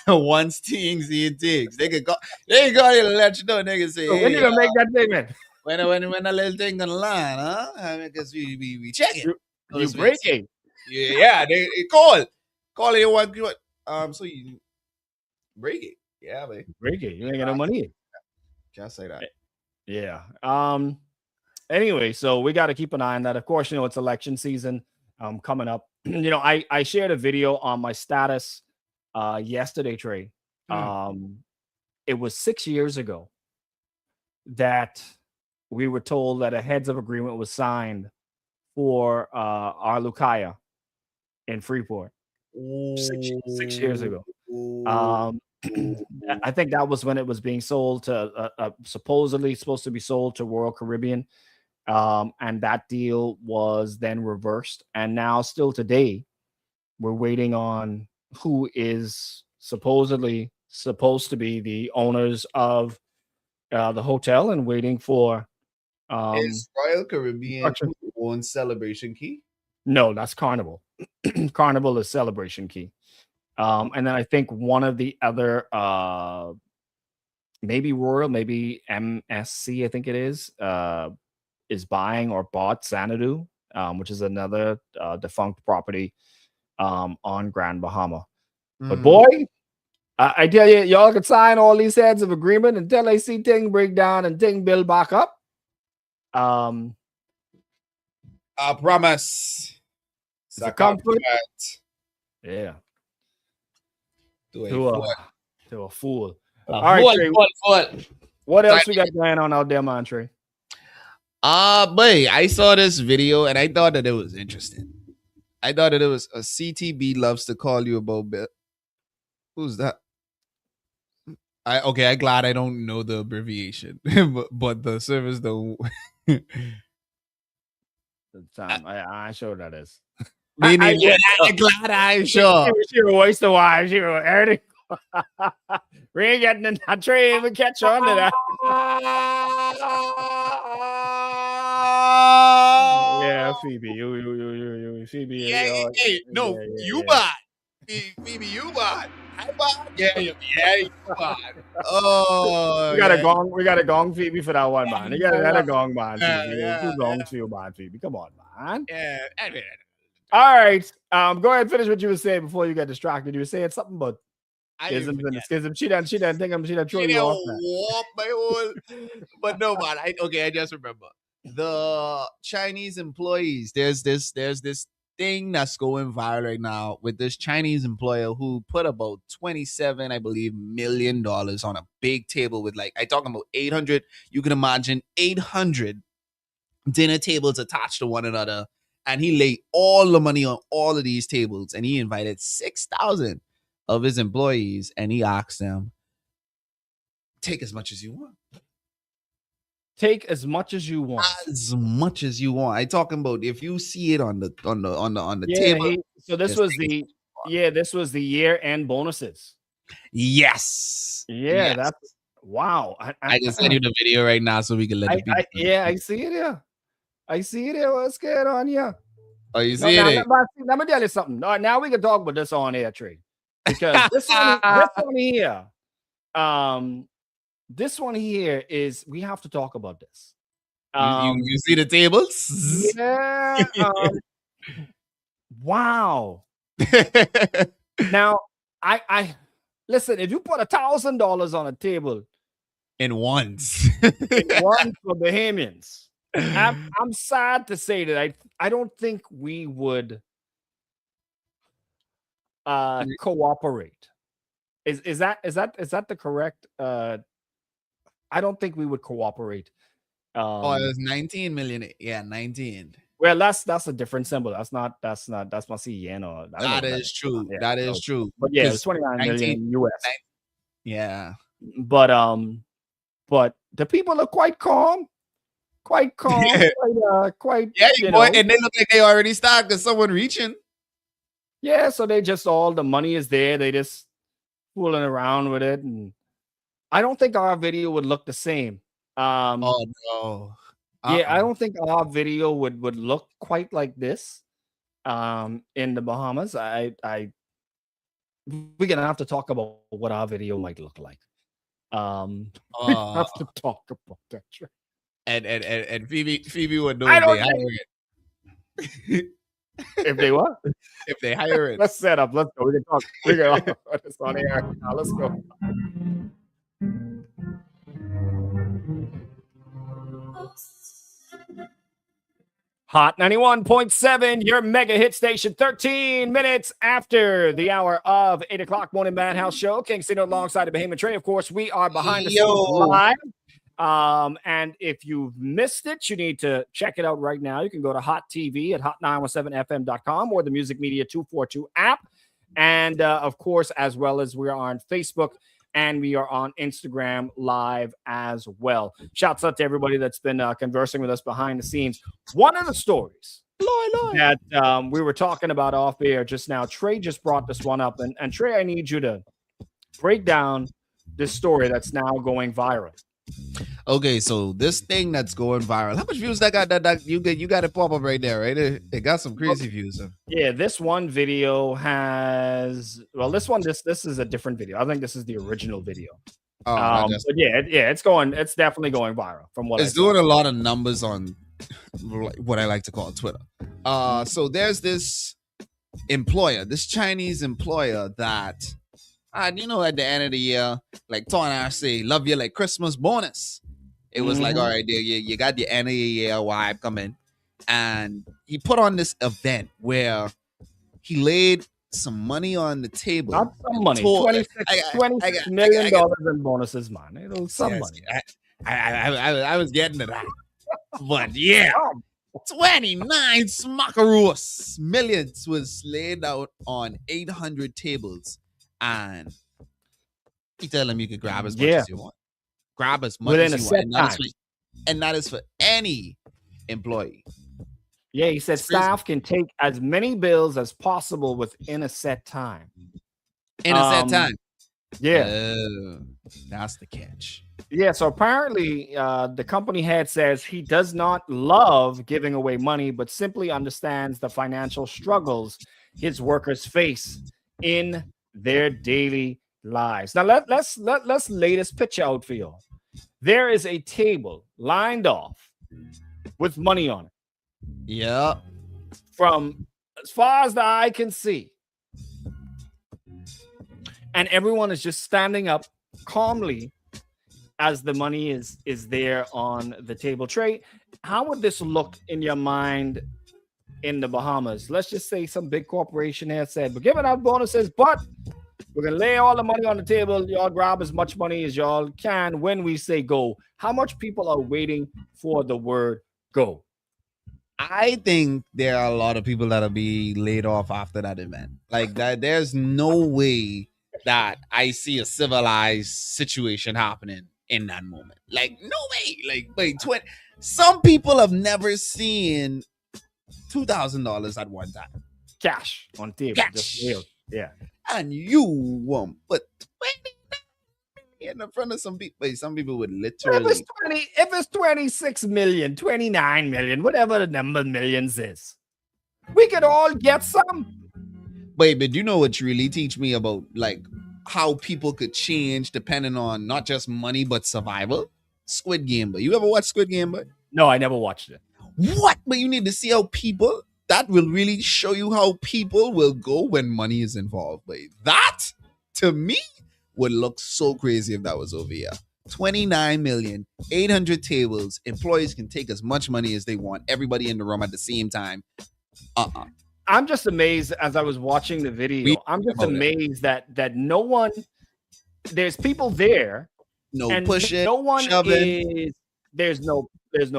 once things it takes. They can call you to let you know. They can say, when you gonna make that payment? When a little thing on the line, huh? Because we check it. You breaking. Yeah, they call. Call it what you want. So you break it. Yeah, man. Break it. You ain't got no money. Can't say that. Yeah. Anyway, so we got to keep an eye on that. Of course, it's election season coming up. I shared a video on my status yesterday, Trey. It was 6 years ago that we were told that a heads of agreement was signed for our Lucaya in Freeport. 6 years ago. I think that was when it was being sold to supposedly supposed to be sold to Royal Caribbean. And that deal was then reversed. And now still today, we're waiting on who is supposedly supposed to be the owners of the hotel and waiting for Is Royal Caribbean who owns Celebration Key? No, that's Carnival. Carnival is Celebration Key. And then I think one of the other maybe Royal, maybe MSC, I think it is buying or bought Xanadu, which is another defunct property on Grand Bahama. But boy, I tell you, y'all can sign all these heads of agreement until they see thing break down and thing build back up. I promise. It's a comfort. Yeah. To a fool. All right, Trey, what else we got going on out there, man, Trey? Boy, I saw this video and I thought that it was interesting. I thought that it was a CTB loves to call you about Bill. Who's that? I'm glad I don't know the abbreviation, but the service though. I sure that is. I'm glad I'm sure. She was waste of while. She was everything. We ain't getting in that train. We catch on to that. Yeah, Phoebe. You Phoebe. You bought. Phoebe, you bought. I bought. Yeah, you bought. Oh, we got a gong Phoebe for that one, man. You got another gong, man. Phoebe. Two gongs for you, man, Phoebe. Come on, man. Yeah, all right. Go ahead and finish what you were saying before you got distracted. You were saying something about schisms and the schism. She done throw you off, man. But no, man. I just remember the Chinese employees. There's this thing that's going viral right now with this Chinese employer who put about $27, I believe, $1 million on a big table with I talking about 800. You can imagine 800 dinner tables attached to one another. And he laid all the money on all of these tables. And he invited 6,000 of his employees. And he asked them, take as much as you want. Take as much as you want. As much as you want. I talking about if you see it on the table. So this was the year-end bonuses. Yes. Yeah, yes. That's wow. I can send you the video right now so we can let the people know. I see it here. I see it here. What's going on here? Oh, you see it? Let me tell you something. All right, now we can talk about this on air, Trey. Because this one here is we have to talk about this. You see the tables? Yeah. Wow. Now, I listen. If you put $1,000 on a table in ones for Bahamians. I'm sad to say that I don't think we would cooperate. Is that the correct? I don't think we would cooperate. It was 19 million. Yeah, 19. Well, that's a different symbol. That's my CN or that is true. Yeah, that is true. But yeah, it's 29 million US. Yeah, but the people are quite calm. Quite calm, quite and they look like they already stopped because someone reaching. Yeah, so they just all the money is there. They just fooling around with it, and I don't think our video would look the same. Oh no! Yeah, I don't think our video would look quite like this. In the Bahamas, we're gonna have to talk about what our video might look like. We have to talk about that. And Phoebe would know. If they what? If they hire it. Let's set up. Let's go. We can talk. We can put this on air. Now, let's go. Hot 91.7, your mega hit station, 13 minutes after the hour of 8 o'clock morning Madhouse show. King CNOTE alongside the BAHAMIN TRAE. Of course, we are behind the scenes live. And if you've missed it, you need to check it out right now. You can go to Hot TV at hot917fm.com or the Music Media 242 app. And of course, as well as we are on Facebook and we are on Instagram live as well. Shouts out to everybody that's been conversing with us behind the scenes. One of the stories that we were talking about off air just now, TRAE just brought this one up. And TRAE, I need you to break down this story that's now going viral. Okay, so this thing that's going viral, how much views that got? That you got it pop up right there, right? It got some crazy views. Yeah, this one video has this is a different video. I think this is the original video. But it's definitely going viral from what it's doing a lot of numbers on what I like to call Twitter. So there's this employer, this Chinese employer that at the end of the year, like Tony I say, love you like Christmas bonus. It was like, all right, you got the end of the year vibe coming. And he put on this event where he laid some money on the table. Not some money. $26 million in bonuses, man. It was some money. I was getting to that. But yeah, 29 smackaroos millions was laid out on 800 tables. And he tell him you could grab as much as you want. Grab as much as you want. And that is for any employee. Yeah, he said staff can take as many bills as possible within a set time. In a set time. Yeah. That's the catch. Yeah, so apparently the company head says he does not love giving away money, but simply understands the financial struggles his workers face in their daily lives. Now let's lay this picture out for you. There is a table lined off with money on it. Yeah. From as far as the eye can see. And everyone is just standing up calmly as the money is there on the table. TRAE, how would this look in your mind in the Bahamas? Let's just say some big corporation here said, we're giving out bonuses, but we're going to lay all the money on the table. Y'all grab as much money as y'all can when we say go. How much people are waiting for the word go? I think there are a lot of people that'll be laid off after that event. Like that, there's no way that I see a civilized situation happening in that moment. Like, no way. Like, wait, some people have never seen $2,000 at one time. Cash on table. Cash. Just real. Yeah. And you won't put 29 in front of some people. Wait, some people would literally. If it's 26 million, 29 million, whatever the number of millions is, we could all get some. Wait, but you know what you really teach me about, like, how people could change depending on not just money but survival? Squid Game, but you ever watch Squid Game, but? No, I never watched it. What? But you need to see how people, that will really show you how people will go when money is involved. But that, to me, would look so crazy if that was over here. 29 million, 800 tables, employees can take as much money as they want, everybody in the room at the same time. I'm just amazed as I was watching the video. I'm just amazed that no one, there's people there. No and pushing, no one shoving. There's no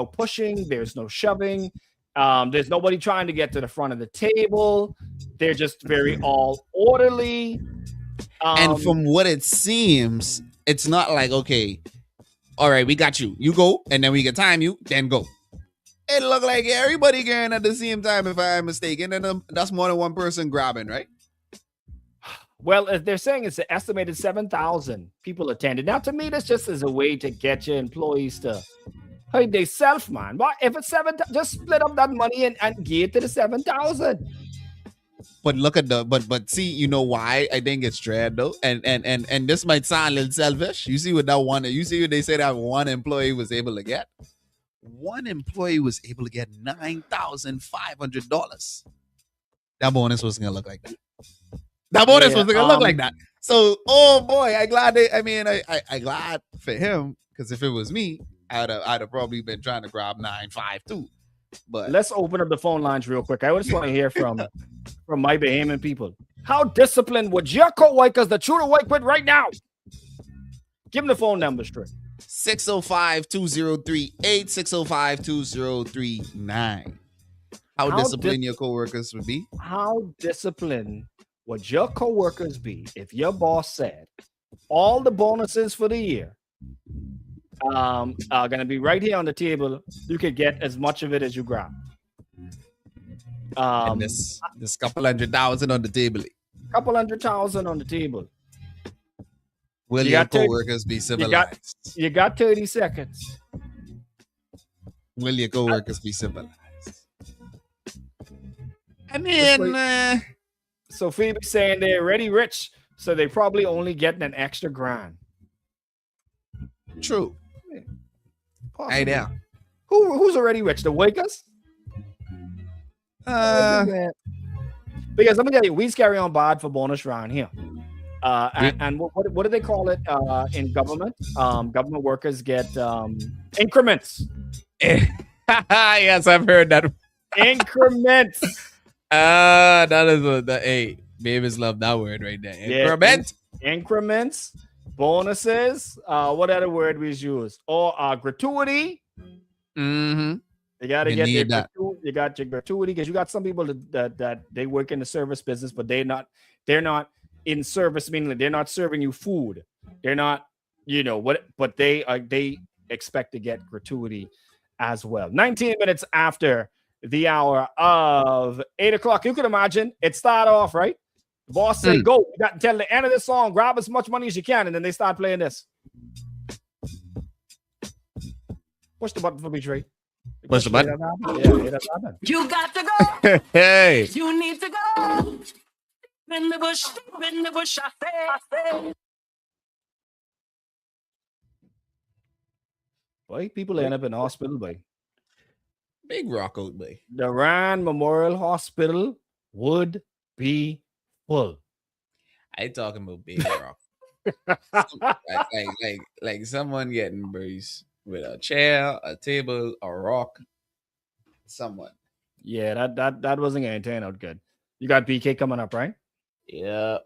pushing, there's no shoving. There's nobody trying to get to the front of the table. They're just very all orderly. And from what it seems, it's not like, okay, all right, we got you. You go, and then we can time you, then go. It look like everybody going at the same time, if I'm mistaken, and that's more than one person grabbing, right? Well, they're saying it's an estimated 7,000 people attended. Now, to me, this just is a way to get your employees to hide they self, man. But if it's 7,000, just split up that money and give it to the 7,000. But look at but see, you know why I think it's dread though, and this might sound a little selfish. You see what that one? You see what they say that one employee was able to get? One employee was able to get $9,500. That bonus wasn't gonna look like that. That bonus wasn't gonna look like that. So, oh boy, I glad. I glad for him because if it was me, I'd have probably been trying to grab 9.5 too. But let's open up the phone lines real quick. I just want to hear from my Bahamian people. How disciplined would your co-workers that you to work with right now? Give them the phone number straight. 605-203-8605 605-2039. How disciplined your coworkers would be? How disciplined would your coworkers be if your boss said all the bonuses for the year are going to be right here on the table? You could get as much of it as you grab. And this couple $100,000 on the table. Couple $100,000 on the table. Will your coworkers be civilized? You got 30 seconds. Will your coworkers be civilized? I mean, so Phoebe's saying they're already rich, so they probably only getting an extra grand. True. Possibly. I know. Who's already rich? The Wakers? Because let me tell you, we carry on bad for bonus round here. And what do they call it in government? Government workers get increments. Yes, I've heard that. Increments. That is hey, babies love that word right there. Increment. Yeah, increments, bonuses. What other word we use? Or gratuity. Mm-hmm. You gotta get your gratuity. You got your gratuity because you got some people that they work in the service business, but they're not in service, meaning they're not serving you food. They're not, but they expect to get gratuity as well. 19 minutes after the hour of 8 o'clock. You can imagine it start off, right? The boss say, go. You got until the end of the song, grab as much money as you can, and then they start playing this. Push the button for me, Trey. Push the button? Yeah, you got to go. Hey. You need to go. In the bush, I say. Boy, people end up in hospital, boy. Big rock out, boy. The Rand Memorial Hospital would be full. I talking about big rock. like someone getting bruised with a chair, a table, a rock. Someone. Yeah, that wasn't gonna turn out good. You got BK coming up, right? Yeah.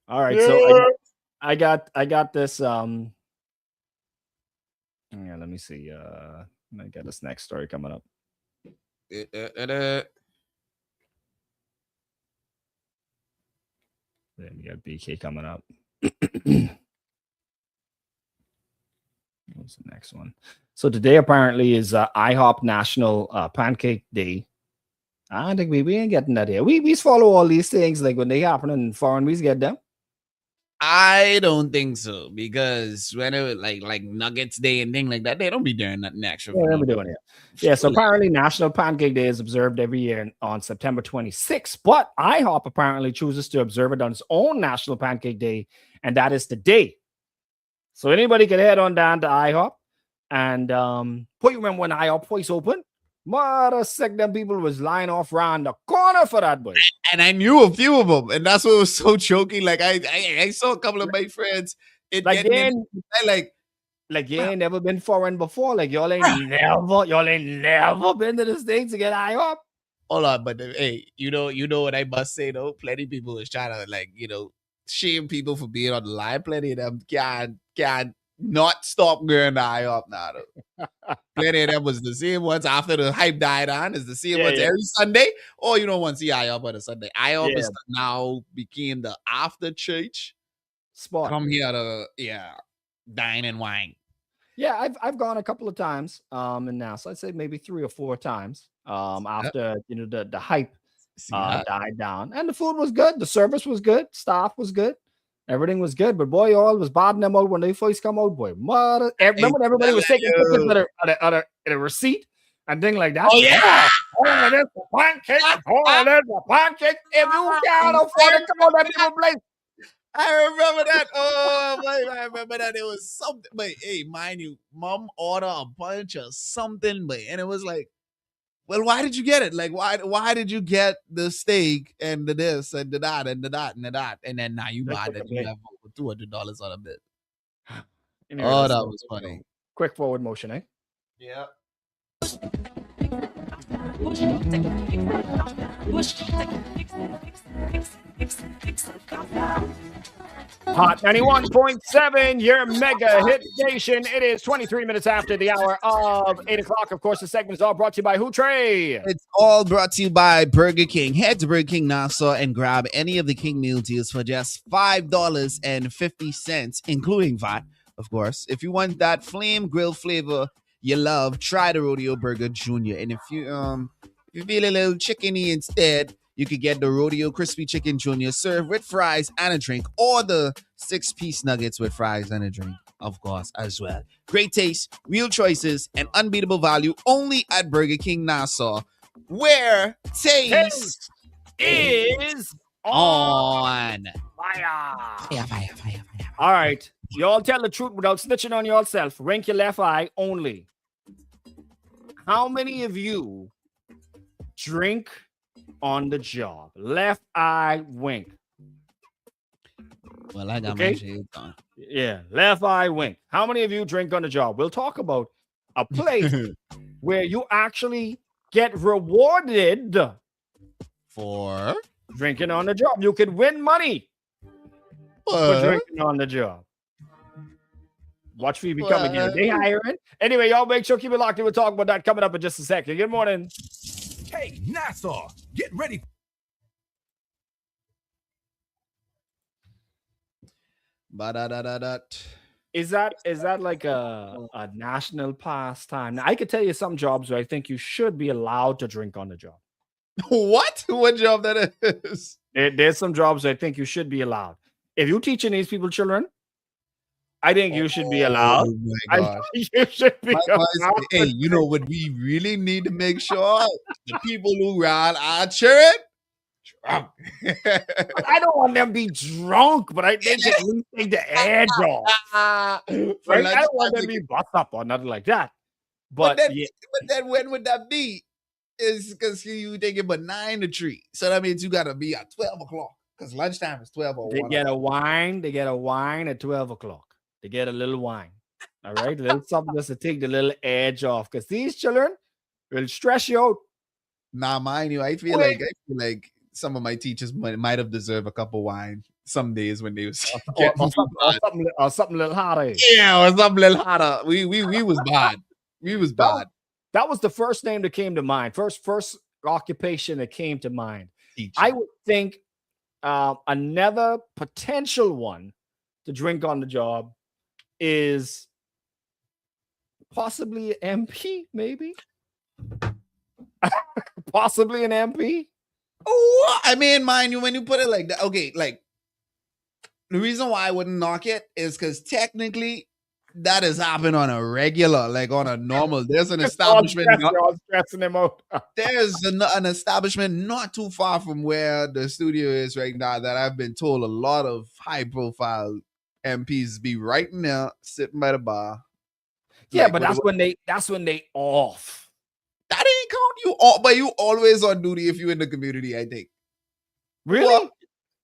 All right, so I got this. Yeah, let me see. I got this next story coming up. Then we got BK coming up. What's the next one? So today apparently is IHOP National Pancake Day. I think we ain't getting that here. We follow all these things like when they happen in foreign, we get them. I don't think so because when it was like Nuggets Day and things like that, they don't be doing nothing extra. Yeah, they'll be doing it. Yeah, so apparently National Pancake Day is observed every year on September 26th, but IHOP apparently chooses to observe it on its own National Pancake Day, and that is today. So anybody can head on down to IHOP and you remember when IHOP first opened? Mother sick, them people was lying off around the corner for that, boy. And I knew a few of them, and that's what was so choking. Like I saw a couple of my friends. You ain't never been foreign before. Like y'all ain't never been to the States to get IHOP. Hold on, but hey, you know what I must say though. Plenty of people is trying to shame people for being on the line. Plenty of them can not stop going to IHOP now though. Plenty of them was the same ones after the hype died on. Is the same ones every Sunday. Or you don't want to see IHOP on a Sunday. IHOP is now became the after church spot. Come here to dine and wine. Yeah, I've gone a couple of times. And now, so I'd say maybe 3 or 4 times. After the hype died down, and the food was good, the service was good, staff was good, everything was good. But boy, all was bothering them out when they first come out. Boy, remember when everybody was taking pictures at a receipt and thing like that. Oh yeah, there's a pancake. There's a pancake. If you can't afford to come out that people place. I remember that. Oh, boy, I remember that. It was something, but hey, mind you, mom ordered a bunch of something, but and it was like well, why did you get it? Like, why did you get the steak and the this and the that and the that and the that? And then now you Let's buy take that a you break. have over $200 on a bit. Anyway, Oh, let's that go. was funny. Quick forward motion, eh? Yeah. Hot 91.7, your mega hit station. It is 23 minutes after the hour of 8 o'clock. Of course, the segment is all brought to you by Who TRAE. It's all brought to you by Burger King. Head to Burger King Nassau and grab any of the King meal deals for just $5.50, including VAT, of course. If you want that flame grill flavor you love, try the Rodeo Burger Jr. And if you feel a little chickeny instead, you could get the Rodeo Crispy Chicken Jr. served with fries and a drink, or the 6-piece nuggets with fries and a drink, of course, as well. Great taste, real choices, and unbeatable value only at Burger King Nassau, where taste Is on. fire. Fire. All right. Y'all tell the truth without snitching on yourself. Wink your left eye only. How many of you drink on the job? Left eye wink. Well, I got Okay. my shades on. Yeah, left eye wink. How many of you drink on the job? We'll talk about a place where you actually get rewarded For drinking on the job. You could win money for what? drinking on the job. Watch me become again. They hiring. Anyway, y'all make sure keep it locked in. We'll talk about that coming up in just a second. Good morning. Hey, Nassau, get ready. Ba-da-da-da-da. Is that like a national pastime? Now, I could tell you some jobs where I think you should be allowed to drink on the job. What? What job that is? There's some jobs I think you should be allowed. If you're teaching these people children, I think you should be allowed. Oh my I gosh. think you should be allowed. Hey, you know what we really need to make sure? The people who ride our church drunk. I don't want them to be drunk, but I think at least take the edge off. Right? I don't want them to be bust up or nothing like that. But then, yeah, but then when would that be? Is because you taking but 9 to 3. So that means you gotta be at 12 o'clock. Because lunchtime is 12 or they 1 get o'clock. a wine. They get a wine at 12 o'clock. They get a little wine. All right, a little something just to take the little edge off. Because these children will stress you out. Nah, mind you, I feel like some of my teachers might have deserved a cup of wine some days when they was Or something a little harder. yeah, or something a little hotter. We was bad. We was bad. That was the first name that came to mind. First occupation that came to mind. Teacher. I would think another potential one to drink on the job is possibly an MP, maybe. Possibly an MP. Oh, I mean, mind you, when you put it like that, okay, like the reason why I wouldn't knock it is because technically that is happening on a regular, like on a normal. There's an establishment. Y'all stressing them out. There's an establishment not too far from where the studio is right now that I've been told a lot of high profile MPs be right in there sitting by the bar. Yeah, Like, but that's when they off. that ain't count you all, but you always on duty if you in the community, I think. Really? Well,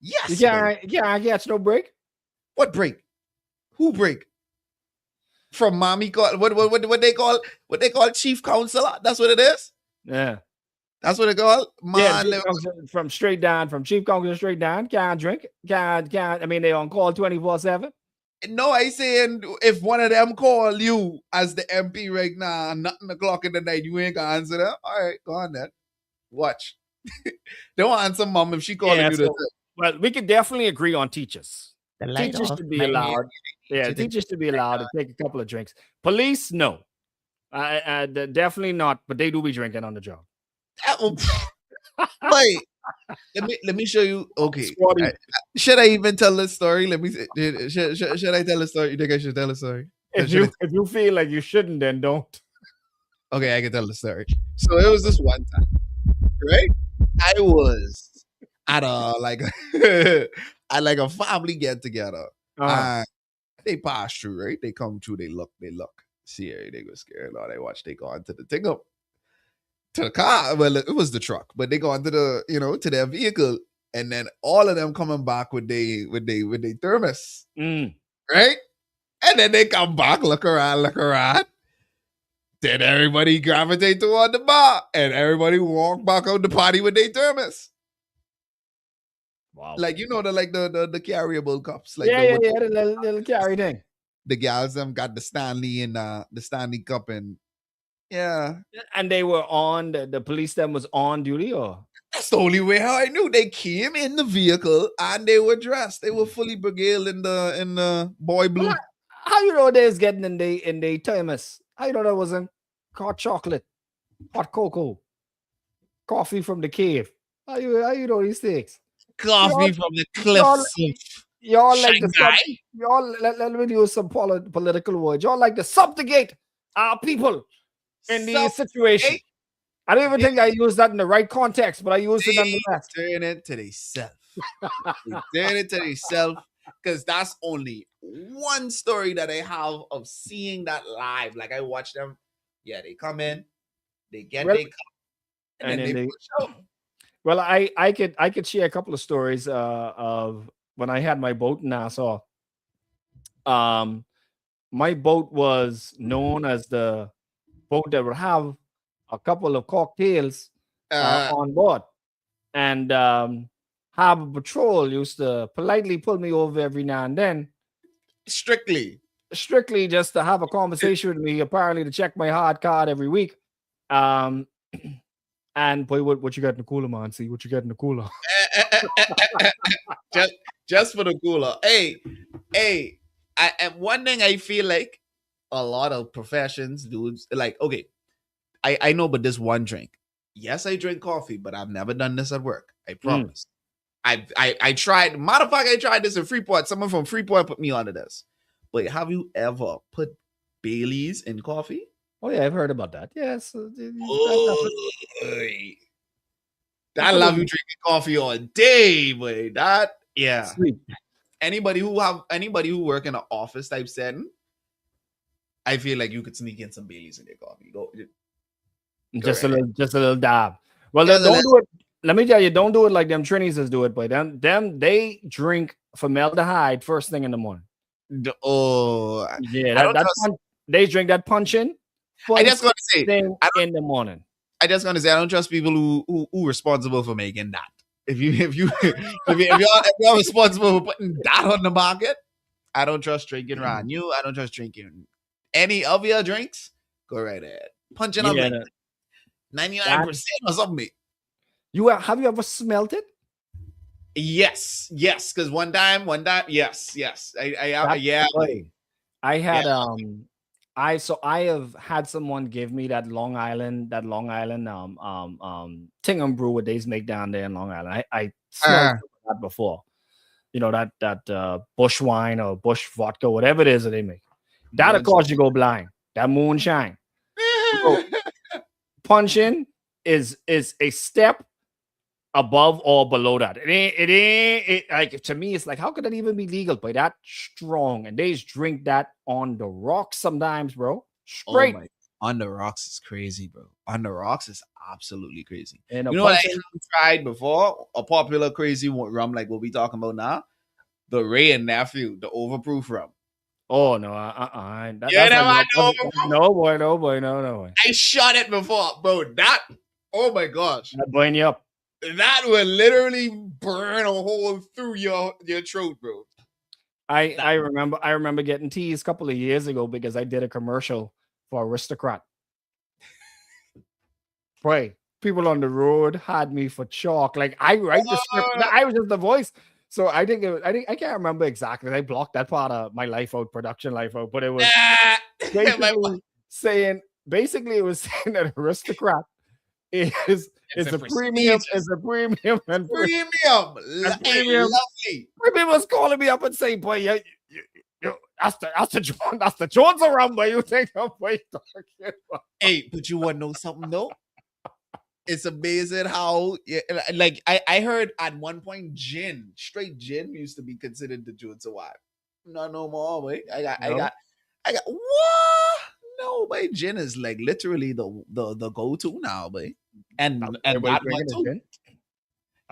yes. Yeah, I get no break. What break? Who break? From mommy call what they call chief counselor? That's what it is. Yeah. That's what they call. Man, Yeah, from straight down, from chief counselor straight down. Can't drink. Can't. I mean, they on call 24/7. no, I saying if one of them call you as the MP right now, nothing o'clock in the night, you ain't gonna answer them. All right, go on then. Watch. Don't answer mom if she calling you. So, well, we could definitely agree on teachers. Teachers should be allowed. Yeah, teachers should be allowed to take a couple of drinks. Police, no. Definitely not. But they do be drinking on the job. Wait, let me show you. Okay, should I even tell this story? Let me. Should I tell a story? You think I should tell a story? If you feel like you shouldn't, then don't. Okay, I can tell the story. So it was this one time, right? I was at a family get together. They pass through, right? They come through, they look, see her, they go scared, or they watch, they go onto the thing up. to the car. Well, it was the truck, but they go onto the, to their vehicle, and then all of them coming back with they thermos, Mm. right? And then they come back, look around. Then everybody gravitate toward the bar, and everybody walk back out the party with their thermos. Wow. Like, the carryable cups. Like Yeah, the little carry thing. the gals them got the Stanley and the Stanley cup, and yeah. And they were on the police them was on duty, or That's the only way how I knew. They came in the vehicle and they were dressed. They were fully beguiled in the boy blue. how you know they was getting in the thermos? How you know that wasn't hot chocolate, hot cocoa, coffee from the cave? How you know these things? Coffee from the cliffs. Y'all like Shanghai? let me use some political words. Y'all like to subjugate our people in these situations. I don't even think I used that in the right context, but I used it nonetheless. Turn it to themselves. Turn it to themselves, because that's only one story that I have of seeing that live. Like, I watch them. Yeah, they come in, they get their cup, and then they push out. Well, I could share a couple of stories of when I had my boat in Nassau. My boat was known as the boat that would have a couple of cocktails on board, and Harbor Patrol used to politely pull me over every now and then, strictly just to have a conversation with me, apparently to check my hard card every week. And boy, what you got in the cooler, man? See what you got in the cooler. just for the cooler. Hey, and one thing I feel like a lot of professions, dudes, like, okay, I know, but this one drink. Yes, I drink coffee, but I've never done this at work. I promise. I tried. Matter of fact, I tried this in Freeport. Someone from Freeport put me onto this. But have you ever put Baileys in coffee? Oh yeah, I've heard about that. Yes. I love you drinking coffee all day, boy. That, yeah. Sweet. Anybody who work in an office type setting, I feel like you could sneak in some Baileys in their coffee. Go Just a little dab. Well, Just a don't do it. Let me tell you, don't do it like them Trinis do it, but them they drink formaldehyde first thing in the morning. Yeah, they drink that punch-in. I just gonna say in the morning. I just gonna say I don't trust people who responsible for making that. If you're responsible for putting that on the market, I don't trust drinking around you. I don't trust drinking any of your drinks. Go right ahead, punching up like 99% or something. Have you ever smelt it? Yes, because one time, yes. I had I have had someone give me that Long Island ting and brew what they make down there in Long Island. I smelled that before. You know, that bush wine or bush vodka, whatever it is that they make. That, of course, you go blind. That moonshine. Punch-in is a step above or below that. It ain't like, to me, it's like, how could that even be legal? But that strong, and they just drink that on the rocks sometimes, bro. Straight. On the rocks is crazy, bro. On the rocks is absolutely crazy. And you know what I haven't tried before? A popular crazy rum like what we talking about now? The Ray and Nephew, the overproof rum. Oh no, no boy. I shot it before, bro. That, oh my gosh, that burn you up. That will literally burn a hole through your throat, bro. I remember getting teased a couple of years ago because I did a commercial for Aristocrat. Boy, people on the road had me for chalk. Like, I write the script. I was just the voice. So I can't remember exactly. I blocked that part of my production life out, but it was basically it was saying that Aristocrat is a premium and premium. Lovely. People was calling me up and saying, boy, that's the Jones around, boy. You think I'm talking about? Hey, but you want to know something though? It's amazing how, like, I heard at one point straight gin used to be considered the Jones wife. Not no more, wait. I got what? know, boy, gin is like literally the go-to now, boy. And Everybody's that one drinking too. gin.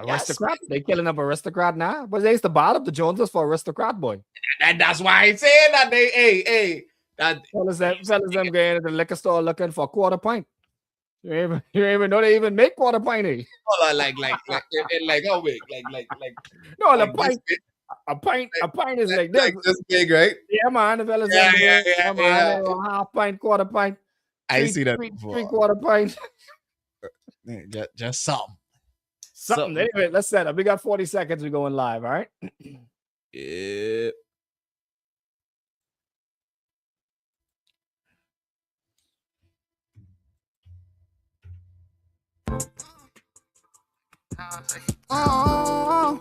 Yes, Aristocrat. They killing up aristocrat now. But they used to buy up the Joneses for aristocrat boy. and that's why I say that they, hey, that Fellas them going to the liquor store looking for a quarter pint. You ain't even know they even make quarter pint. Eh? like how big, like No, the like pint. this big, A pint is like this. like this big, right? Yeah, man. The fellas Yeah, them yeah, going, yeah, man. yeah. Half pint, quarter pint. I see that before. Three-quarter pint. Yeah, just some. Something. Anyway, let's set up. We got 40 seconds. We're going live. All right. Yeah. Oh.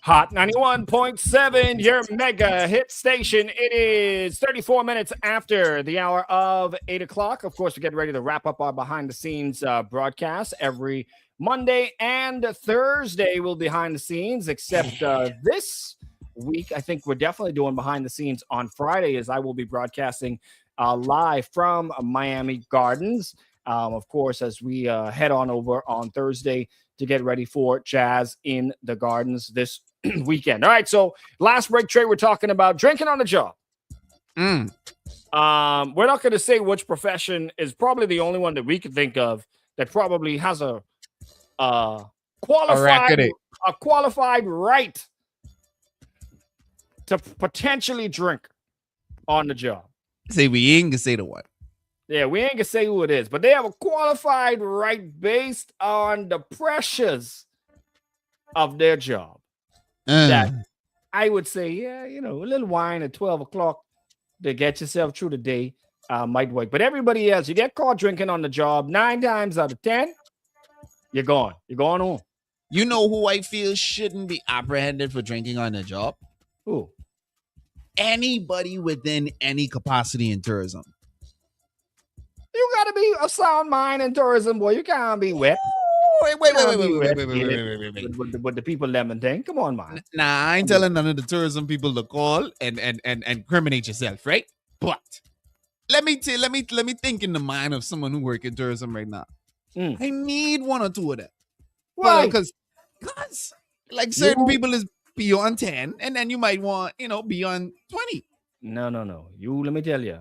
Hot 91.7, your mega hit station. It is 34 minutes after the hour of 8 o'clock. Of course, we're getting ready to wrap up our behind the scenes broadcast every Monday and Thursday. We'll behind the scenes, except this week, I think we're definitely doing behind the scenes on Friday, as I will be broadcasting live from Miami Gardens. Of course, as we head on over on Thursday to get ready for Jazz in the Gardens this weekend. All right, so last break, Trey, we're talking about drinking on the job. We're not going to say which profession is probably the only one that we can think of that probably has a qualified right to potentially drink on the job. Say we ain't gonna say the one. Yeah, we ain't gonna say who it is, but they have a qualified right based on the pressures of their job. That I would say, yeah, a little wine at 12 o'clock to get yourself through the day might work. But everybody else, you get caught drinking on the job 9 times out of 10, you're gone. You're going home. You know who I feel shouldn't be apprehended for drinking on the job? Who? Anybody within any capacity in tourism. You gotta be a sound mind in tourism, boy. You can't be wet. Wait. With the people lemon thing. Come on, man. Nah, I ain't telling none of the tourism people to call and incriminate yourself, right? But let me think in the mind of someone who work in tourism right now. I need one or two of them. Why? Because like certain people is beyond 10, and then you might want, beyond 20. No. Let me tell you.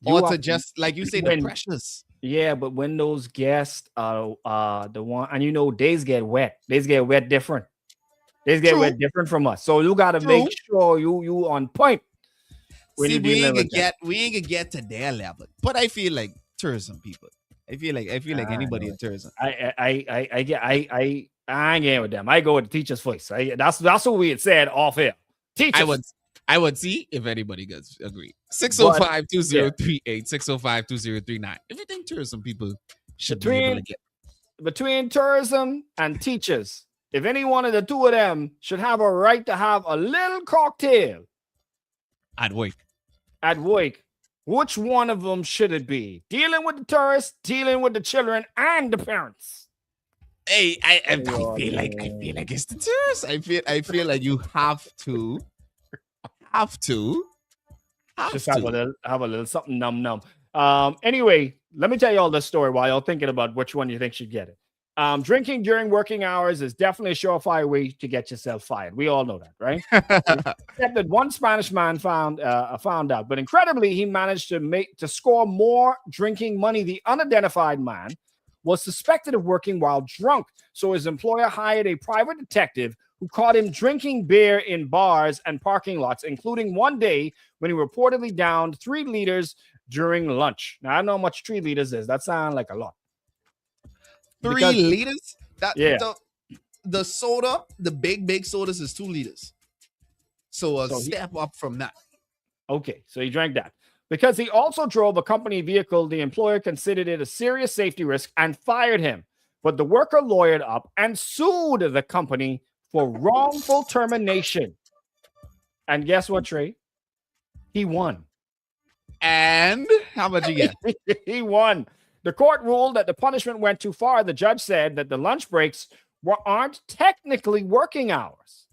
Or to just, like you say, the pressures. Yeah, but when those guests are the one, and days get wet. Days get wet different. Days get wet different from us. So you got to make sure you on point. See, we ain't gonna get to their level. But I feel like tourism people. I feel like anybody in tourism. I ain't getting with them. I go with the teacher's voice. That's what we had said off air. Teachers. I would see if anybody does agree. 605-2038, 605-2039. If you think tourism people should be able to get between tourism and teachers, if any one of the two of them should have a right to have a little cocktail at work, which one of them should it be? Dealing with the tourists, dealing with the children, and the parents? Hey, I feel like it's the tourists. I feel like you have to just have a little something num. Anyway, let me tell you all this story while you're thinking about which one you think should get it. Drinking during working hours is definitely a surefire way to get yourself fired. We all know that, right? Except that one Spanish man found out, but incredibly, he managed to score more drinking money. The unidentified man was suspected of working while drunk, so his employer hired a private detective who caught him drinking beer in bars and parking lots, including one day when he reportedly downed 3 liters during lunch. Now, I don't know how much 3 liters is. That sounds like a lot. 3 liters? Yeah. The soda, the big sodas is 2 liters. So step up from that. Okay, so he drank that. Because he also drove a company vehicle, the employer considered it a serious safety risk and fired him. But the worker lawyered up and sued the company for wrongful termination. And guess what, Trey? He won. And how much you get? He won. The court ruled that the punishment went too far. The judge said that the lunch breaks aren't technically working hours,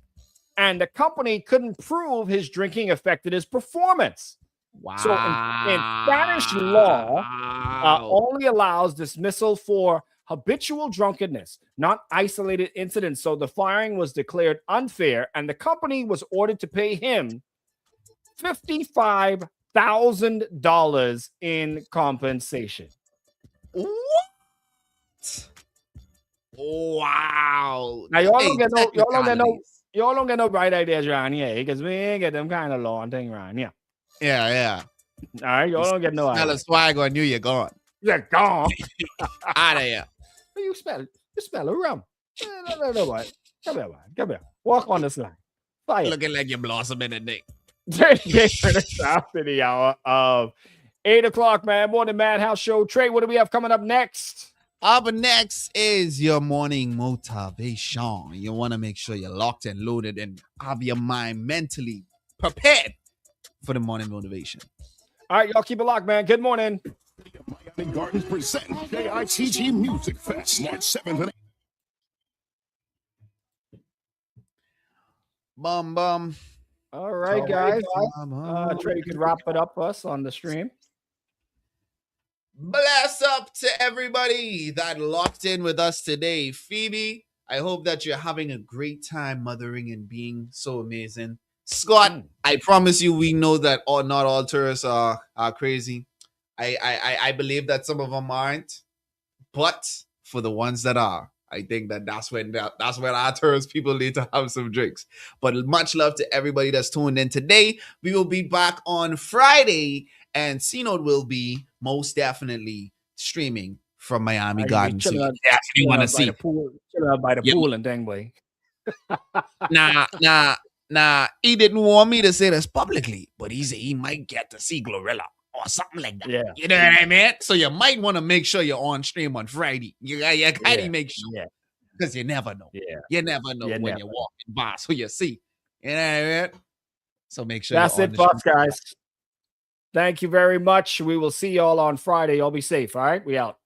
and the company couldn't prove his drinking affected his performance. Wow. So in Spanish law, only allows dismissal for habitual drunkenness, not isolated incidents. So the firing was declared unfair, and the company was ordered to pay him $55,000 in compensation. What? Wow. Now y'all don't get no, y'all don't get no bright ideas around here because we ain't get them kind of law and thing around here. Yeah. All right, y'all don't get no Smell idea. a swag on you, you're gone. You're gone. Out of here. You smell a rum. No, what? Come here. Walk on this line. Fire. Looking like you're blossoming a dick. 38 minutes after the hour of 8 o'clock, man. Morning Madhouse Show. Trey, what do we have coming up next? Up next is your morning motivation. You want to make sure you're locked and loaded and have your mind mentally prepared for the morning motivation. All right, y'all keep it locked, man. Good morning. Miami Gardens present JITG Music Fest, March 7th and 8th. Bum. All right, guys. Trey, you can wrap it up for us on the stream. Bless up to everybody that locked in with us today. Phoebe, I hope that you're having a great time mothering and being so amazing. Scott, I promise you, we know that not all tourists are crazy. I believe that some of them aren't, but for the ones that are, I think that's when our tourist people need to have some drinks. But much love to everybody that's tuned in today. We will be back on Friday, and CNOTE will be most definitely streaming from Miami Gardens. So you definitely want to see. Chill out by the pool and thing, boy. Nah, he didn't want me to say this publicly, but he said he might get to see Glorilla or something like that. Yeah. You know what I mean? So you might want to make sure you're on stream on Friday. You gotta make sure. Because you never know. Yeah. You never know when you're walking by. So you see. You know what I mean? So make sure that's it, Bucks, guys. Thank you very much. We will see y'all on Friday. Y'all be safe. All right. We out.